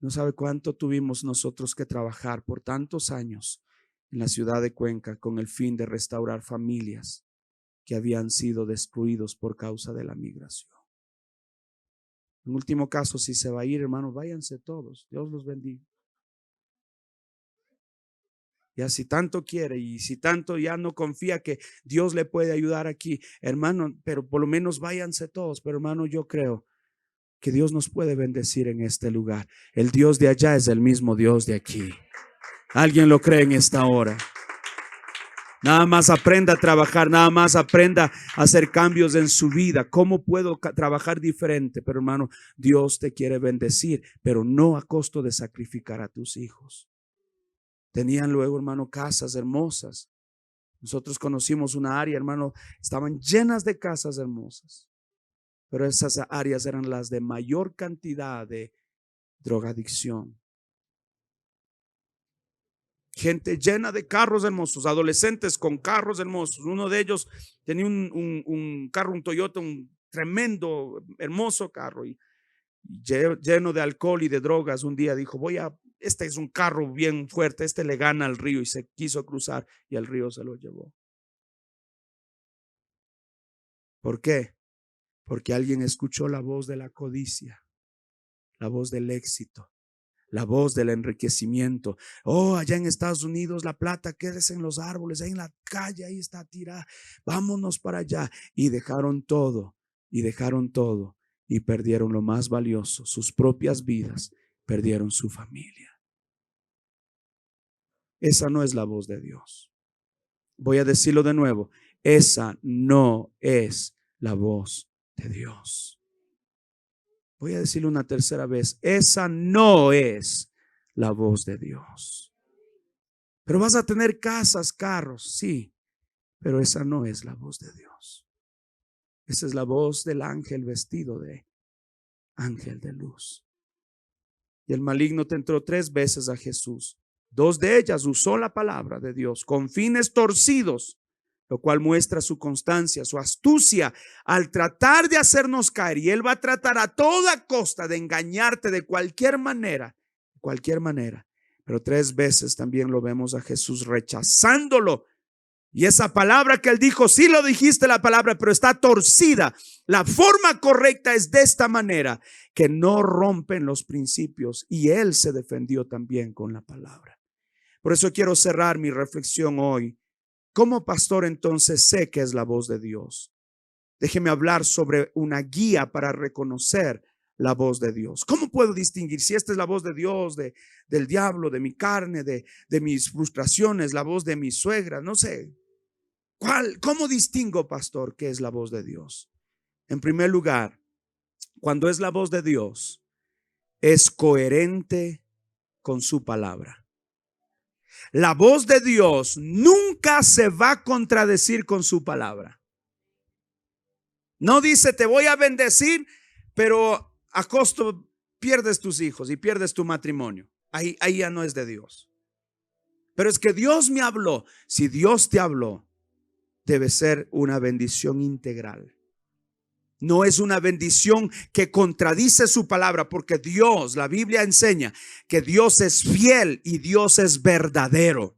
No sabe cuánto tuvimos nosotros que trabajar por tantos años en la ciudad de Cuenca con el fin de restaurar familias que habían sido destruidos por causa de la migración. En último caso, si se va a ir, hermanos, váyanse todos. Dios los bendiga. Ya si tanto quiere y si tanto ya no confía que Dios le puede ayudar aquí, hermano, pero por lo menos váyanse todos. Pero hermano, yo creo que Dios nos puede bendecir en este lugar. El Dios de allá es el mismo Dios de aquí. ¿Alguien lo cree en esta hora? Nada más aprenda a trabajar, nada más aprenda a hacer cambios en su vida. ¿Cómo puedo trabajar diferente? Pero hermano, Dios te quiere bendecir, pero no a costo de sacrificar a tus hijos. Tenían luego, hermano, casas hermosas. Nosotros conocimos una área, hermano, estaban llenas de casas hermosas, pero esas áreas eran las de mayor cantidad de drogadicción. Gente llena de carros hermosos, adolescentes con carros hermosos. Uno de ellos tenía un carro, un Toyota, un tremendo, hermoso carro, y lleno de alcohol y de drogas. Un día dijo, este es un carro bien fuerte, este le gana al río, y se quiso cruzar y el río se lo llevó. ¿Por qué? Porque alguien escuchó la voz de la codicia, la voz del éxito, la voz del enriquecimiento. Oh, allá en Estados Unidos la plata crece en los árboles, ahí en la calle, ahí está tirada. Vámonos para allá. Y dejaron todo, y perdieron lo más valioso, sus propias vidas, perdieron su familia. Esa no es la voz de Dios. Voy a decirlo de nuevo, esa no es la voz de Dios. Voy a decirlo una tercera vez, esa no es la voz de Dios. Pero vas a tener casas, carros, sí, pero esa no es la voz de Dios. Esa es la voz del ángel vestido de ángel de luz. Y el maligno tentó 3 veces a Jesús. 2 de ellas usó la palabra de Dios con fines torcidos, lo cual muestra su constancia, su astucia al tratar de hacernos caer. Y él va a tratar a toda costa de engañarte de cualquier manera. Pero 3 veces también lo vemos a Jesús rechazándolo. Y esa palabra que él dijo, sí lo dijiste la palabra, pero está torcida. La forma correcta es de esta manera, que no rompen los principios. Y él se defendió también con la palabra. Por eso quiero cerrar mi reflexión hoy. Como pastor, entonces sé que es la voz de Dios. Déjeme hablar sobre una guía para reconocer la voz de Dios. ¿Cómo puedo distinguir si esta es la voz de Dios, del diablo, de mi carne, de mis frustraciones, la voz de mi suegra? No sé. ¿Cómo distingo, pastor, qué es la voz de Dios? En primer lugar, cuando es la voz de Dios, es coherente con su palabra. La voz de Dios nunca se va a contradecir con su palabra. No dice te voy a bendecir, pero a costo pierdes tus hijos y pierdes tu matrimonio. Ahí ya no es de Dios. Pero es que Dios me habló. Si Dios te habló, debe ser una bendición integral. No es una bendición que contradice su palabra, porque Dios, la Biblia enseña que Dios es fiel y Dios es verdadero.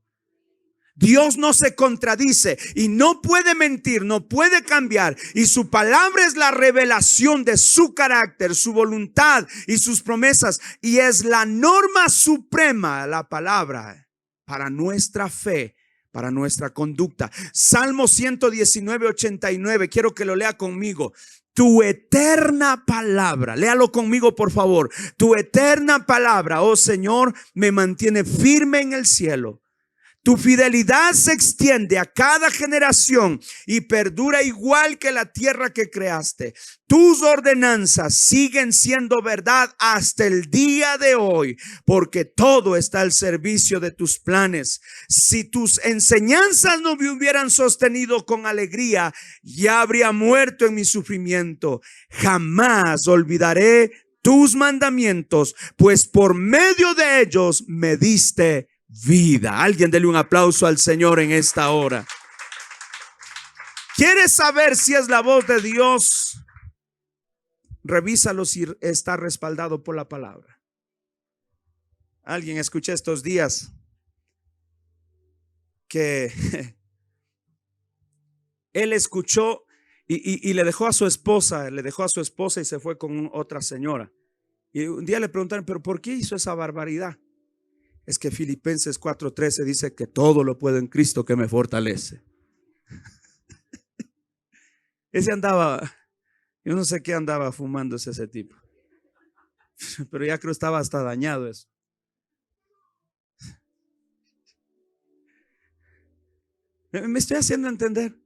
Dios no se contradice y no puede mentir, no puede cambiar. Y su palabra es la revelación de su carácter, su voluntad y sus promesas. Y es la norma suprema, la palabra, para nuestra fe, para nuestra conducta. Salmo 119:89, quiero que lo lea conmigo. Tu eterna palabra, léalo conmigo por favor. Tu eterna palabra, oh Señor, me mantiene firme en el cielo. Tu fidelidad se extiende a cada generación y perdura igual que la tierra que creaste. Tus ordenanzas siguen siendo verdad hasta el día de hoy, porque todo está al servicio de tus planes. Si tus enseñanzas no me hubieran sostenido con alegría, ya habría muerto en mi sufrimiento. Jamás olvidaré tus mandamientos, pues por medio de ellos me diste vida. Alguien dele un aplauso al Señor en esta hora. ¿Quieres saber si es la voz de Dios? Revísalo si está respaldado por la palabra. Alguien escuché estos días que él escuchó y le dejó a su esposa, y se fue con otra señora. Y un día le preguntaron, ¿pero por qué hizo esa barbaridad? Es que Filipenses 4:13 dice que todo lo puedo en Cristo que me fortalece. Ese andaba, yo no sé qué andaba fumándose ese tipo, pero ya creo estaba hasta dañado eso. Me estoy haciendo entender.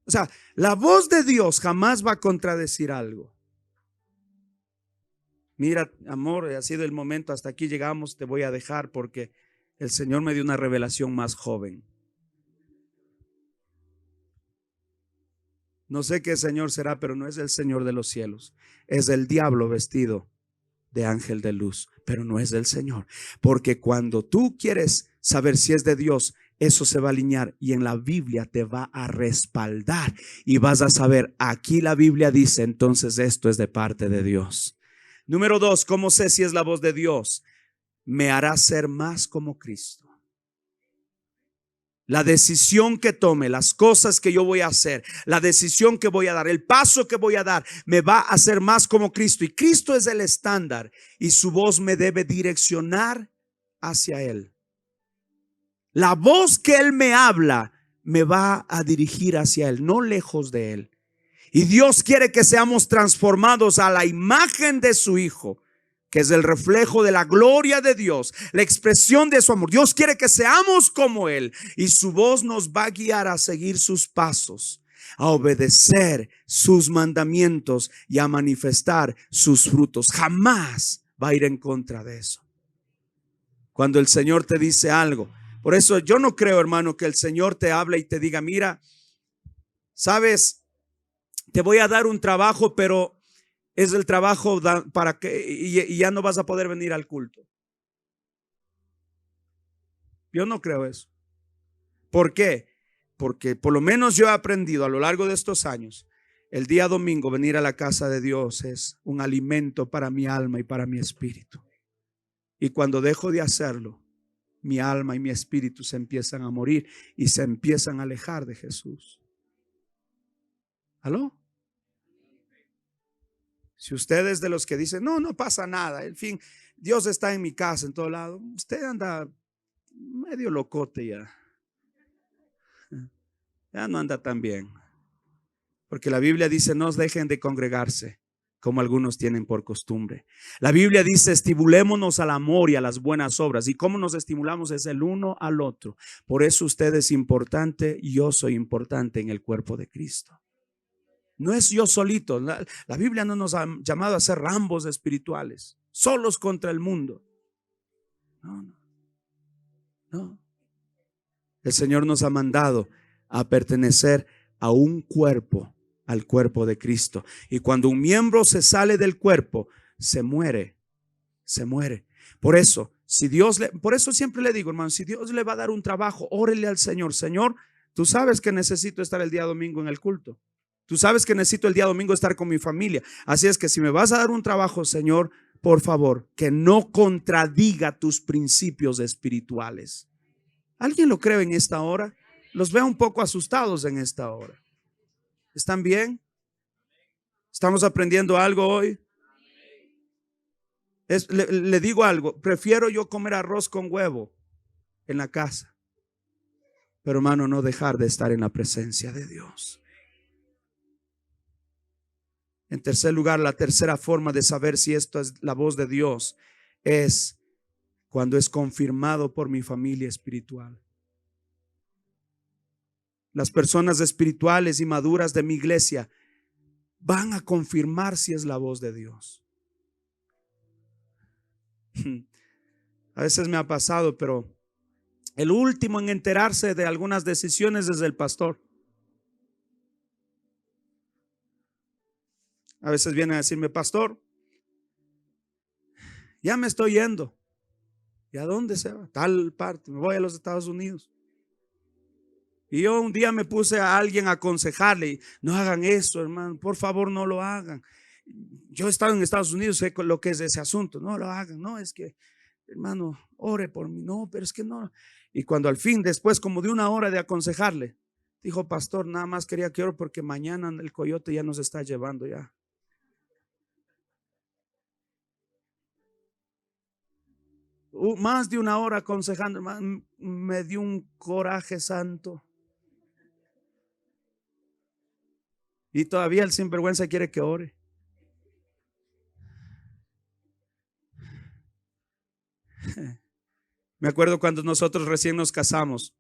O sea, la voz de Dios jamás va a contradecir algo. Mira, amor, ha sido el momento, hasta aquí llegamos, te voy a dejar porque el Señor me dio una revelación más joven. No sé qué Señor será, pero no es el Señor de los cielos. Es el diablo vestido de ángel de luz, pero no es del Señor. Porque cuando tú quieres saber si es de Dios, eso se va a alinear y en la Biblia te va a respaldar y vas a saber, aquí la Biblia dice, entonces esto es de parte de Dios. Número 2, ¿cómo sé si es la voz de Dios? Me hará ser más como Cristo. La decisión que tome, las cosas que yo voy a hacer, la decisión que voy a dar, el paso que voy a dar, me va a hacer más como Cristo. Y Cristo es el estándar y su voz me debe direccionar hacia Él. La voz que Él me habla me va a dirigir hacia Él, no lejos de Él. Y Dios quiere que seamos transformados a la imagen de su Hijo, que es el reflejo de la gloria de Dios, la expresión de su amor. Dios quiere que seamos como Él y su voz nos va a guiar a seguir sus pasos, a obedecer sus mandamientos y a manifestar sus frutos. Jamás va a ir en contra de eso. Cuando el Señor te dice algo, por eso yo no creo, hermano, que el Señor te hable y te diga, mira, sabes, te voy a dar un trabajo, pero es el trabajo para que y ya no vas a poder venir al culto. Yo no creo eso. ¿Por qué? Porque por lo menos yo he aprendido a lo largo de estos años, el día domingo venir a la casa de Dios es un alimento para mi alma y para mi espíritu. Y cuando dejo de hacerlo, mi alma y mi espíritu se empiezan a morir y se empiezan a alejar de Jesús. ¿Aló? Si usted es de los que dicen, no, no pasa nada, en fin, Dios está en mi casa, en todo lado, usted anda medio locote ya. Ya no anda tan bien. Porque la Biblia dice, no dejen de congregarse como algunos tienen por costumbre. La Biblia dice, estimulémonos al amor y a las buenas obras. ¿Y cómo nos estimulamos? Es el uno al otro. Por eso usted es importante y yo soy importante en el cuerpo de Cristo. No es yo solito. La Biblia no nos ha llamado a ser rambos espirituales, solos contra el mundo. No, no, no. El Señor nos ha mandado a pertenecer a un cuerpo, al cuerpo de Cristo. Y cuando un miembro se sale del cuerpo, se muere, se muere. Por eso, por eso siempre le digo, hermano, si Dios le va a dar un trabajo, órele al Señor. Señor, tú sabes que necesito estar el día domingo en el culto. Tú sabes que necesito el día domingo estar con mi familia. Así es que si me vas a dar un trabajo, Señor, por favor, que no contradiga tus principios espirituales. ¿Alguien lo cree en esta hora? Los veo un poco asustados en esta hora. ¿Están bien? ¿Estamos aprendiendo algo hoy? Le digo algo, prefiero yo comer arroz con huevo en la casa, pero hermano, no dejar de estar en la presencia de Dios. En tercer lugar, la tercera forma de saber si esto es la voz de Dios es cuando es confirmado por mi familia espiritual. Las personas espirituales y maduras de mi iglesia van a confirmar si es la voz de Dios. A veces me ha pasado, pero el último en enterarse de algunas decisiones es el pastor. A veces viene a decirme, pastor, ya me estoy yendo. ¿Y a dónde se va? Tal parte, me voy a los Estados Unidos. Y yo un día me puse a alguien a aconsejarle, no hagan eso, hermano, por favor no lo hagan. Yo he estado en Estados Unidos, sé lo que es ese asunto, no lo hagan, no, es que, hermano, ore por mí, no, pero es que no. Y cuando al fin, después como de una hora de aconsejarle, dijo, pastor, nada más quería que ore porque mañana el coyote ya nos está llevando ya. más de una hora aconsejando, hermano, me dio un coraje santo. Y todavía el sinvergüenza quiere que ore. Me acuerdo cuando nosotros recién nos casamos.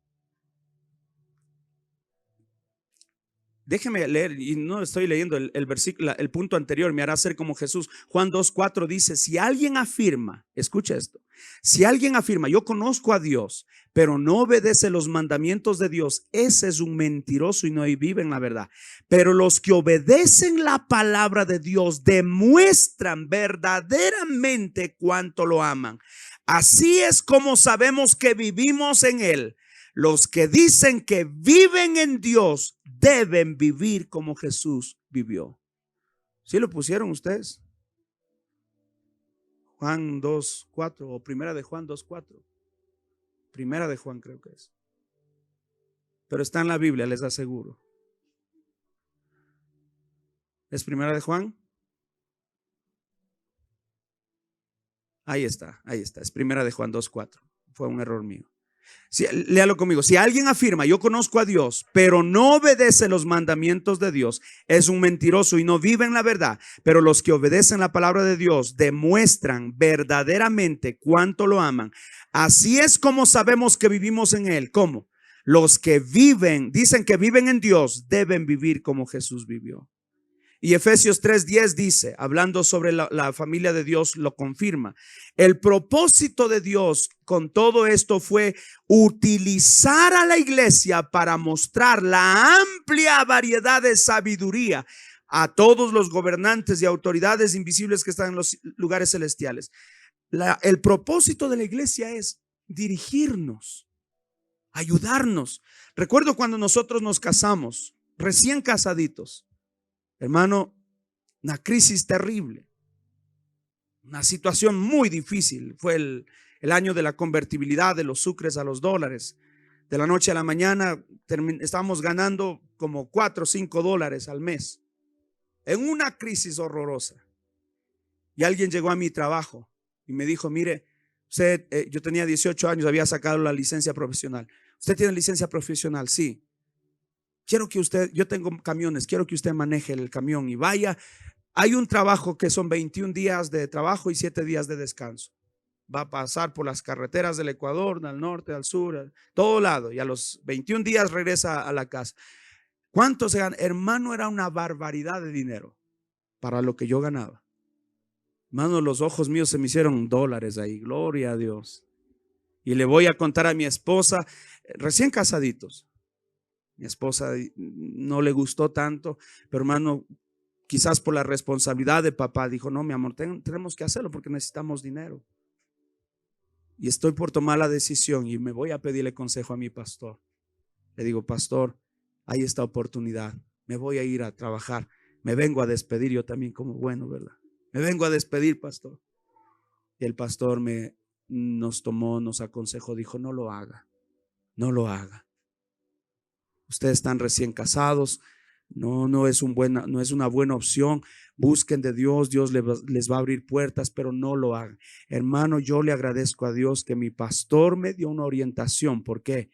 Déjeme leer, y no estoy leyendo el versículo, el punto anterior, me hará ser como Jesús. Juan 2:4 dice, si alguien afirma, escucha esto, si alguien afirma, yo conozco a Dios, pero no obedece los mandamientos de Dios, ese es un mentiroso y no vive en la verdad. Pero los que obedecen la palabra de Dios demuestran verdaderamente cuánto lo aman. Así es como sabemos que vivimos en Él. Los que dicen que viven en Dios deben vivir como Jesús vivió. ¿Sí lo pusieron ustedes? Juan 2:4 o primera de Juan 2:4. Primera de Juan creo que es. Pero está en la Biblia, les aseguro. ¿Es primera de Juan? Ahí está. Es primera de Juan 2:4. Fue un error mío. Léalo conmigo. Si alguien afirma, yo conozco a Dios, pero no obedece los mandamientos de Dios, es un mentiroso y no vive en la verdad. Pero los que obedecen la palabra de Dios demuestran verdaderamente cuánto lo aman. Así es como sabemos que vivimos en Él. ¿Cómo? Los que dicen que viven en Dios, deben vivir como Jesús vivió. Y Efesios 3:10 dice, hablando sobre la familia de Dios, lo confirma. El propósito de Dios con todo esto fue utilizar a la iglesia para mostrar la amplia variedad de sabiduría a todos los gobernantes y autoridades invisibles que están en los lugares celestiales. El propósito de la iglesia es dirigirnos, ayudarnos. Recuerdo cuando nosotros nos casamos, recién casaditos. Hermano, una crisis terrible, una situación muy difícil. Fue el año de la convertibilidad de los sucres a los dólares. De la noche a la mañana estábamos ganando como $4 o $5 al mes, en una crisis horrorosa. Y alguien llegó a mi trabajo y me dijo, mire, usted, yo tenía 18 años, había sacado la licencia profesional. ¿Usted tiene licencia profesional? Sí. Quiero que usted, yo tengo camiones, quiero que usted maneje el camión y vaya. Hay un trabajo que son 21 días de trabajo y 7 días de descanso. Va a pasar por las carreteras del Ecuador, del norte, al sur, a todo lado. Y a los 21 días regresa a la casa. ¿Cuánto se gana? Hermano, era una barbaridad de dinero para lo que yo ganaba. Hermano, los ojos míos se me hicieron dólares ahí. Gloria a Dios. Y le voy a contar a mi esposa, recién casaditos. Mi esposa no le gustó tanto, pero hermano, quizás por la responsabilidad de papá, dijo, no, mi amor, tenemos que hacerlo porque necesitamos dinero. Y estoy por tomar la decisión y me voy a pedirle consejo a mi pastor. Le digo, pastor, hay esta oportunidad, me voy a ir a trabajar, me vengo a despedir yo también como bueno, ¿verdad? Me vengo a despedir, pastor. Y el pastor nos aconsejó, dijo, no lo haga, no lo haga. Ustedes están recién casados, no es una buena opción. Busquen de Dios, Dios les va a abrir puertas, pero no lo hagan. Hermano, yo le agradezco a Dios que mi pastor me dio una orientación. ¿Por qué?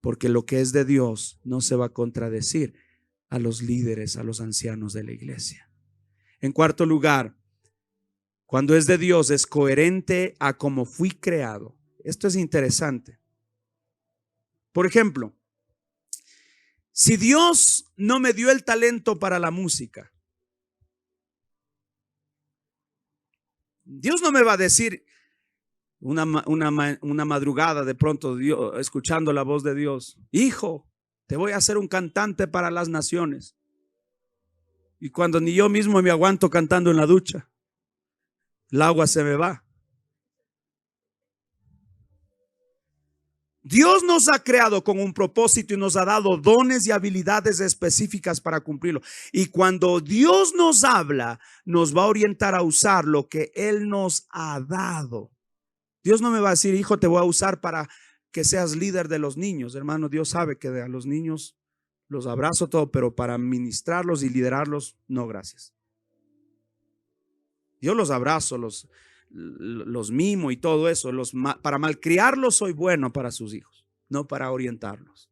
Porque lo que es de Dios no se va a contradecir a los líderes, a los ancianos de la iglesia. En cuarto lugar, cuando es de Dios es coherente a cómo fui creado. Esto es interesante. Por ejemplo, si Dios no me dio el talento para la música, Dios no me va a decir una madrugada de pronto, Dios, escuchando la voz de Dios, hijo, te voy a hacer un cantante para las naciones. Y cuando ni yo mismo me aguanto cantando en la ducha, el agua se me va. Dios nos ha creado con un propósito y nos ha dado dones y habilidades específicas para cumplirlo. Y cuando Dios nos habla, nos va a orientar a usar lo que Él nos ha dado. Dios no me va a decir, hijo, te voy a usar para que seas líder de los niños. Hermano, Dios sabe que a los niños los abrazo todo, pero para ministrarlos y liderarlos, no, gracias. Yo los abrazo, los mimo y todo eso. Para malcriarlos soy bueno para sus hijos, no para orientarlos.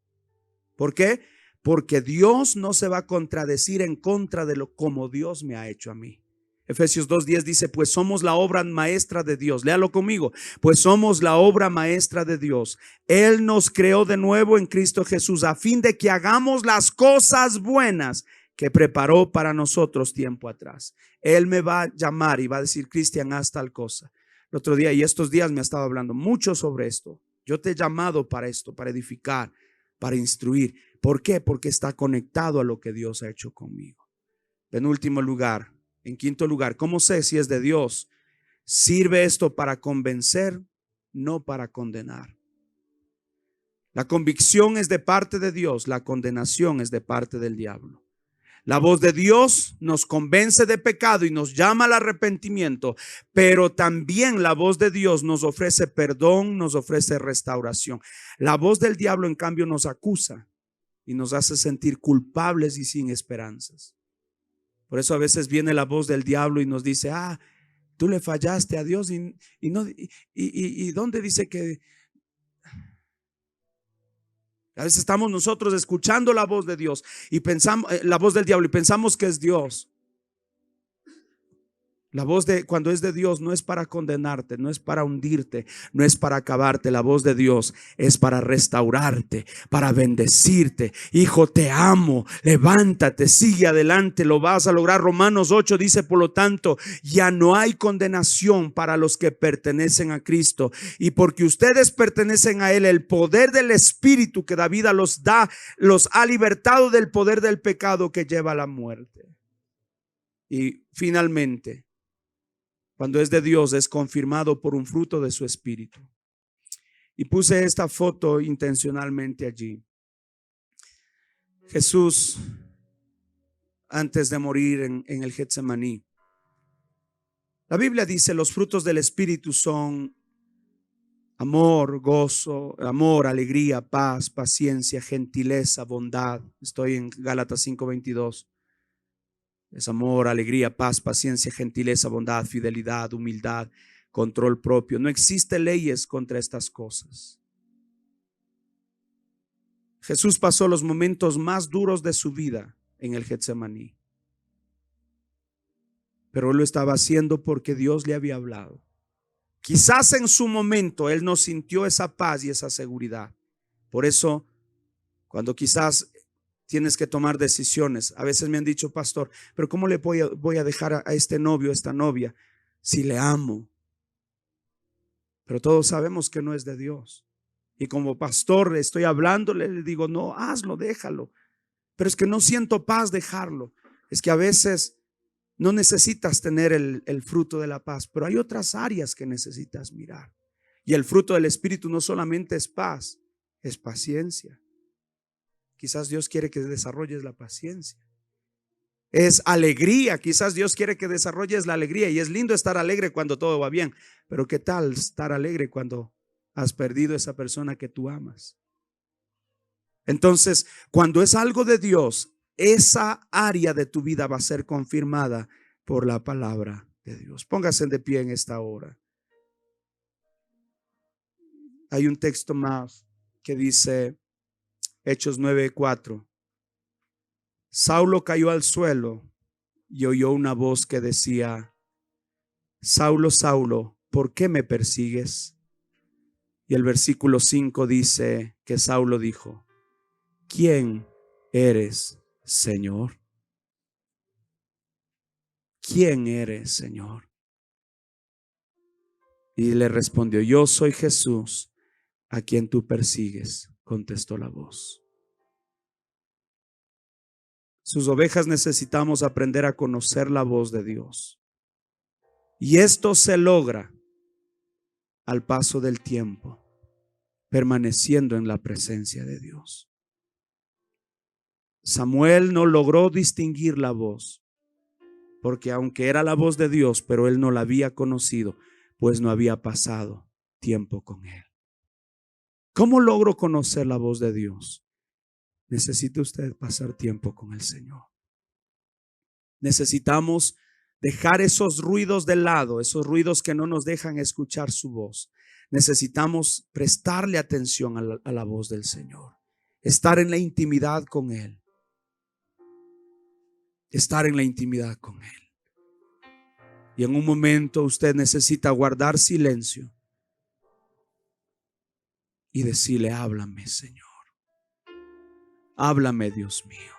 ¿Por qué? Porque Dios no se va a contradecir en contra de lo como Dios me ha hecho a mí. Efesios 2:10 dice, pues somos la obra maestra de Dios. Léalo conmigo. Pues somos la obra maestra de Dios. Él nos creó de nuevo en Cristo Jesús a fin de que hagamos las cosas buenas que preparó para nosotros tiempo atrás. Él me va a llamar y va a decir, Cristian, haz tal cosa. El otro día y estos días me ha estado hablando mucho sobre esto. Yo te he llamado para esto, para edificar, para instruir. ¿Por qué? Porque está conectado a lo que Dios ha hecho conmigo. Penúltimo lugar. En quinto lugar, ¿cómo sé si es de Dios? Sirve esto para convencer, no para condenar. La convicción es de parte de Dios, la condenación es de parte del diablo. La voz de Dios nos convence de pecado y nos llama al arrepentimiento, pero también la voz de Dios nos ofrece perdón, nos ofrece restauración. La voz del diablo, en cambio, nos acusa y nos hace sentir culpables y sin esperanzas. Por eso a veces viene la voz del diablo y nos dice, tú le fallaste a Dios y ¿dónde dice que? A veces estamos nosotros escuchando la voz de Dios y pensamos, la voz del diablo, y pensamos que es Dios. La voz de cuando es de Dios no es para condenarte, no es para hundirte, no es para acabarte. La voz de Dios es para restaurarte, para bendecirte. Hijo, te amo, levántate, sigue adelante, lo vas a lograr. Romanos 8 dice, por lo tanto, ya no hay condenación para los que pertenecen a Cristo. Y porque ustedes pertenecen a Él, el poder del Espíritu que da vida los ha libertado del poder del pecado que lleva a la muerte. Y finalmente, cuando es de Dios, es confirmado por un fruto de su espíritu. Y puse esta foto intencionalmente allí. Jesús, antes de morir en el Getsemaní, la Biblia dice, los frutos del espíritu son amor, gozo, amor, alegría, paz, paciencia, gentileza, bondad. Estoy en Gálatas 5:22. Es amor, alegría, paz, paciencia, gentileza, bondad, fidelidad, humildad, control propio. No existen leyes contra estas cosas. Jesús pasó los momentos más duros de su vida en el Getsemaní, pero él lo estaba haciendo porque Dios le había hablado. Quizás en su momento él no sintió esa paz y esa seguridad. Por eso, cuando quizás tienes que tomar decisiones, a veces me han dicho, pastor, pero ¿cómo le voy a dejar a este novio, a esta novia, si le amo? Pero todos sabemos que no es de Dios. Y como pastor estoy hablándole, le digo, no, hazlo, déjalo. Pero es que no siento paz dejarlo. Es que a veces no necesitas tener el fruto de la paz, pero hay otras áreas que necesitas mirar. Y el fruto del Espíritu no solamente es paz, es paciencia. Quizás Dios quiere que desarrolles la paciencia. Es alegría. Quizás Dios quiere que desarrolles la alegría. Y es lindo estar alegre cuando todo va bien. Pero ¿qué tal estar alegre cuando has perdido esa persona que tú amas? Entonces, cuando es algo de Dios, esa área de tu vida va a ser confirmada por la palabra de Dios. Póngase de pie en esta hora. Hay un texto más que dice, Hechos 9:4. Saulo cayó al suelo y oyó una voz que decía, Saulo, Saulo, ¿por qué me persigues? Y el versículo 5 dice que Saulo dijo, ¿quién eres, Señor? ¿Quién eres, Señor? Y le respondió, yo soy Jesús, a quien tú persigues, contestó la voz. Sus ovejas necesitamos aprender a conocer la voz de Dios. Y esto se logra al paso del tiempo, permaneciendo en la presencia de Dios. Samuel no logró distinguir la voz, porque aunque era la voz de Dios, pero él no la había conocido, pues no había pasado tiempo con él. ¿Cómo logro conocer la voz de Dios? Necesita usted pasar tiempo con el Señor. Necesitamos dejar esos ruidos de lado, esos ruidos que no nos dejan escuchar su voz. Necesitamos prestarle atención a la voz del Señor, estar en la intimidad con Él, estar en la intimidad con Él. Y en un momento usted necesita guardar silencio y decirle: háblame, Señor. Háblame, Dios mío.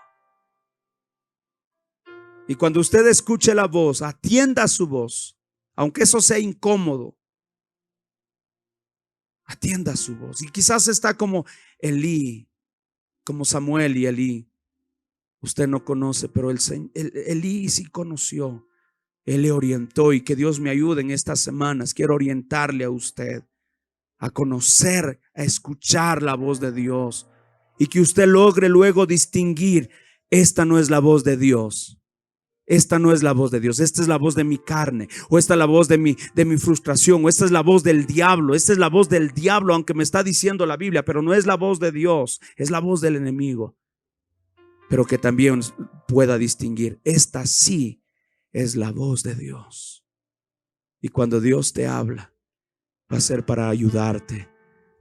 Y cuando usted escuche la voz, atienda a su voz, aunque eso sea incómodo. Atienda a su voz. Y quizás está como Elí, como Samuel y Elí. Usted no conoce, pero Elí sí conoció. Él le orientó, y que Dios me ayude en estas semanas. Quiero orientarle a usted a conocer, a escuchar la voz de Dios, y que usted logre luego distinguir: esta no es la voz de Dios. Esta no es la voz de Dios, esta es la voz de mi carne, o esta es la voz de mi frustración, o esta es la voz del diablo. Esta es la voz del diablo, aunque me está diciendo la Biblia, pero no es la voz de Dios, es la voz del enemigo. Pero que también pueda distinguir: esta sí es la voz de Dios. Y cuando Dios te habla, va a ser para ayudarte,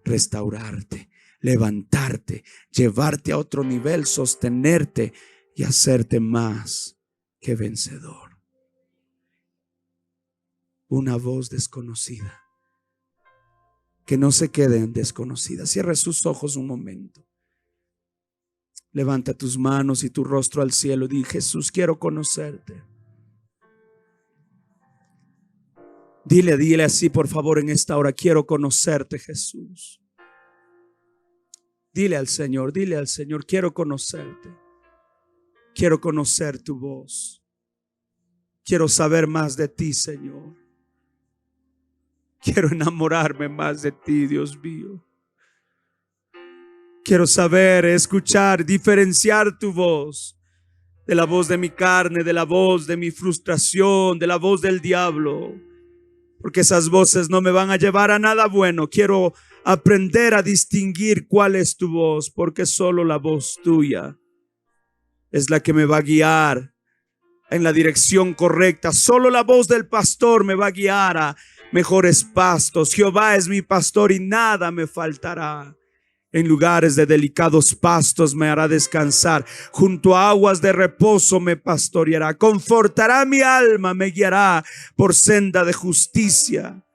restaurarte, levantarte, llevarte a otro nivel, sostenerte y hacerte más que vencedor. Una voz desconocida, que no se quede en desconocida. Cierra sus ojos un momento. Levanta tus manos y tu rostro al cielo y di: Jesús, quiero conocerte. Dile así, por favor, en esta hora: quiero conocerte, Jesús. Dile al Señor, quiero conocerte. Quiero conocer tu voz. Quiero saber más de ti, Señor. Quiero enamorarme más de ti, Dios mío. Quiero saber, escuchar, diferenciar tu voz de la voz de mi carne, de la voz de mi frustración, de la voz del diablo. Porque esas voces no me van a llevar a nada bueno. Quiero aprender a distinguir cuál es tu voz, porque solo la voz tuya es la que me va a guiar en la dirección correcta. Solo la voz del pastor me va a guiar a mejores pastos. Jehová es mi pastor y nada me faltará. En lugares de delicados pastos me hará descansar. Junto a aguas de reposo me pastoreará. Confortará mi alma, me guiará por senda de justicia.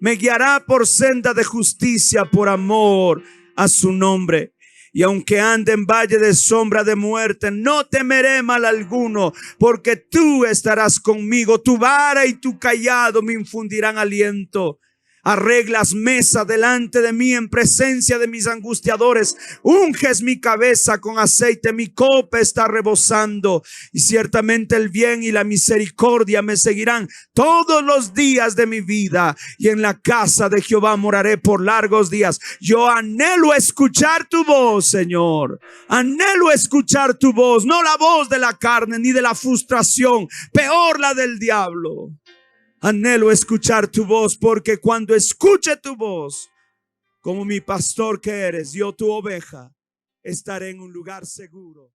Me guiará por senda de justicia por amor a su nombre. Y aunque ande en valle de sombra de muerte, no temeré mal alguno, porque tú estarás conmigo. Tu vara y tu cayado me infundirán aliento. Arreglas mesa delante de mí en presencia de mis angustiadores. Unges mi cabeza con aceite, mi copa está rebosando. Y ciertamente el bien y la misericordia me seguirán todos los días de mi vida. Y en la casa de Jehová moraré por largos días. Yo anhelo escuchar tu voz, Señor. Anhelo escuchar tu voz, no la voz de la carne ni de la frustración, peor la del diablo. Anhelo escuchar tu voz, porque cuando escuche tu voz, como mi pastor que eres, yo tu oveja, estaré en un lugar seguro.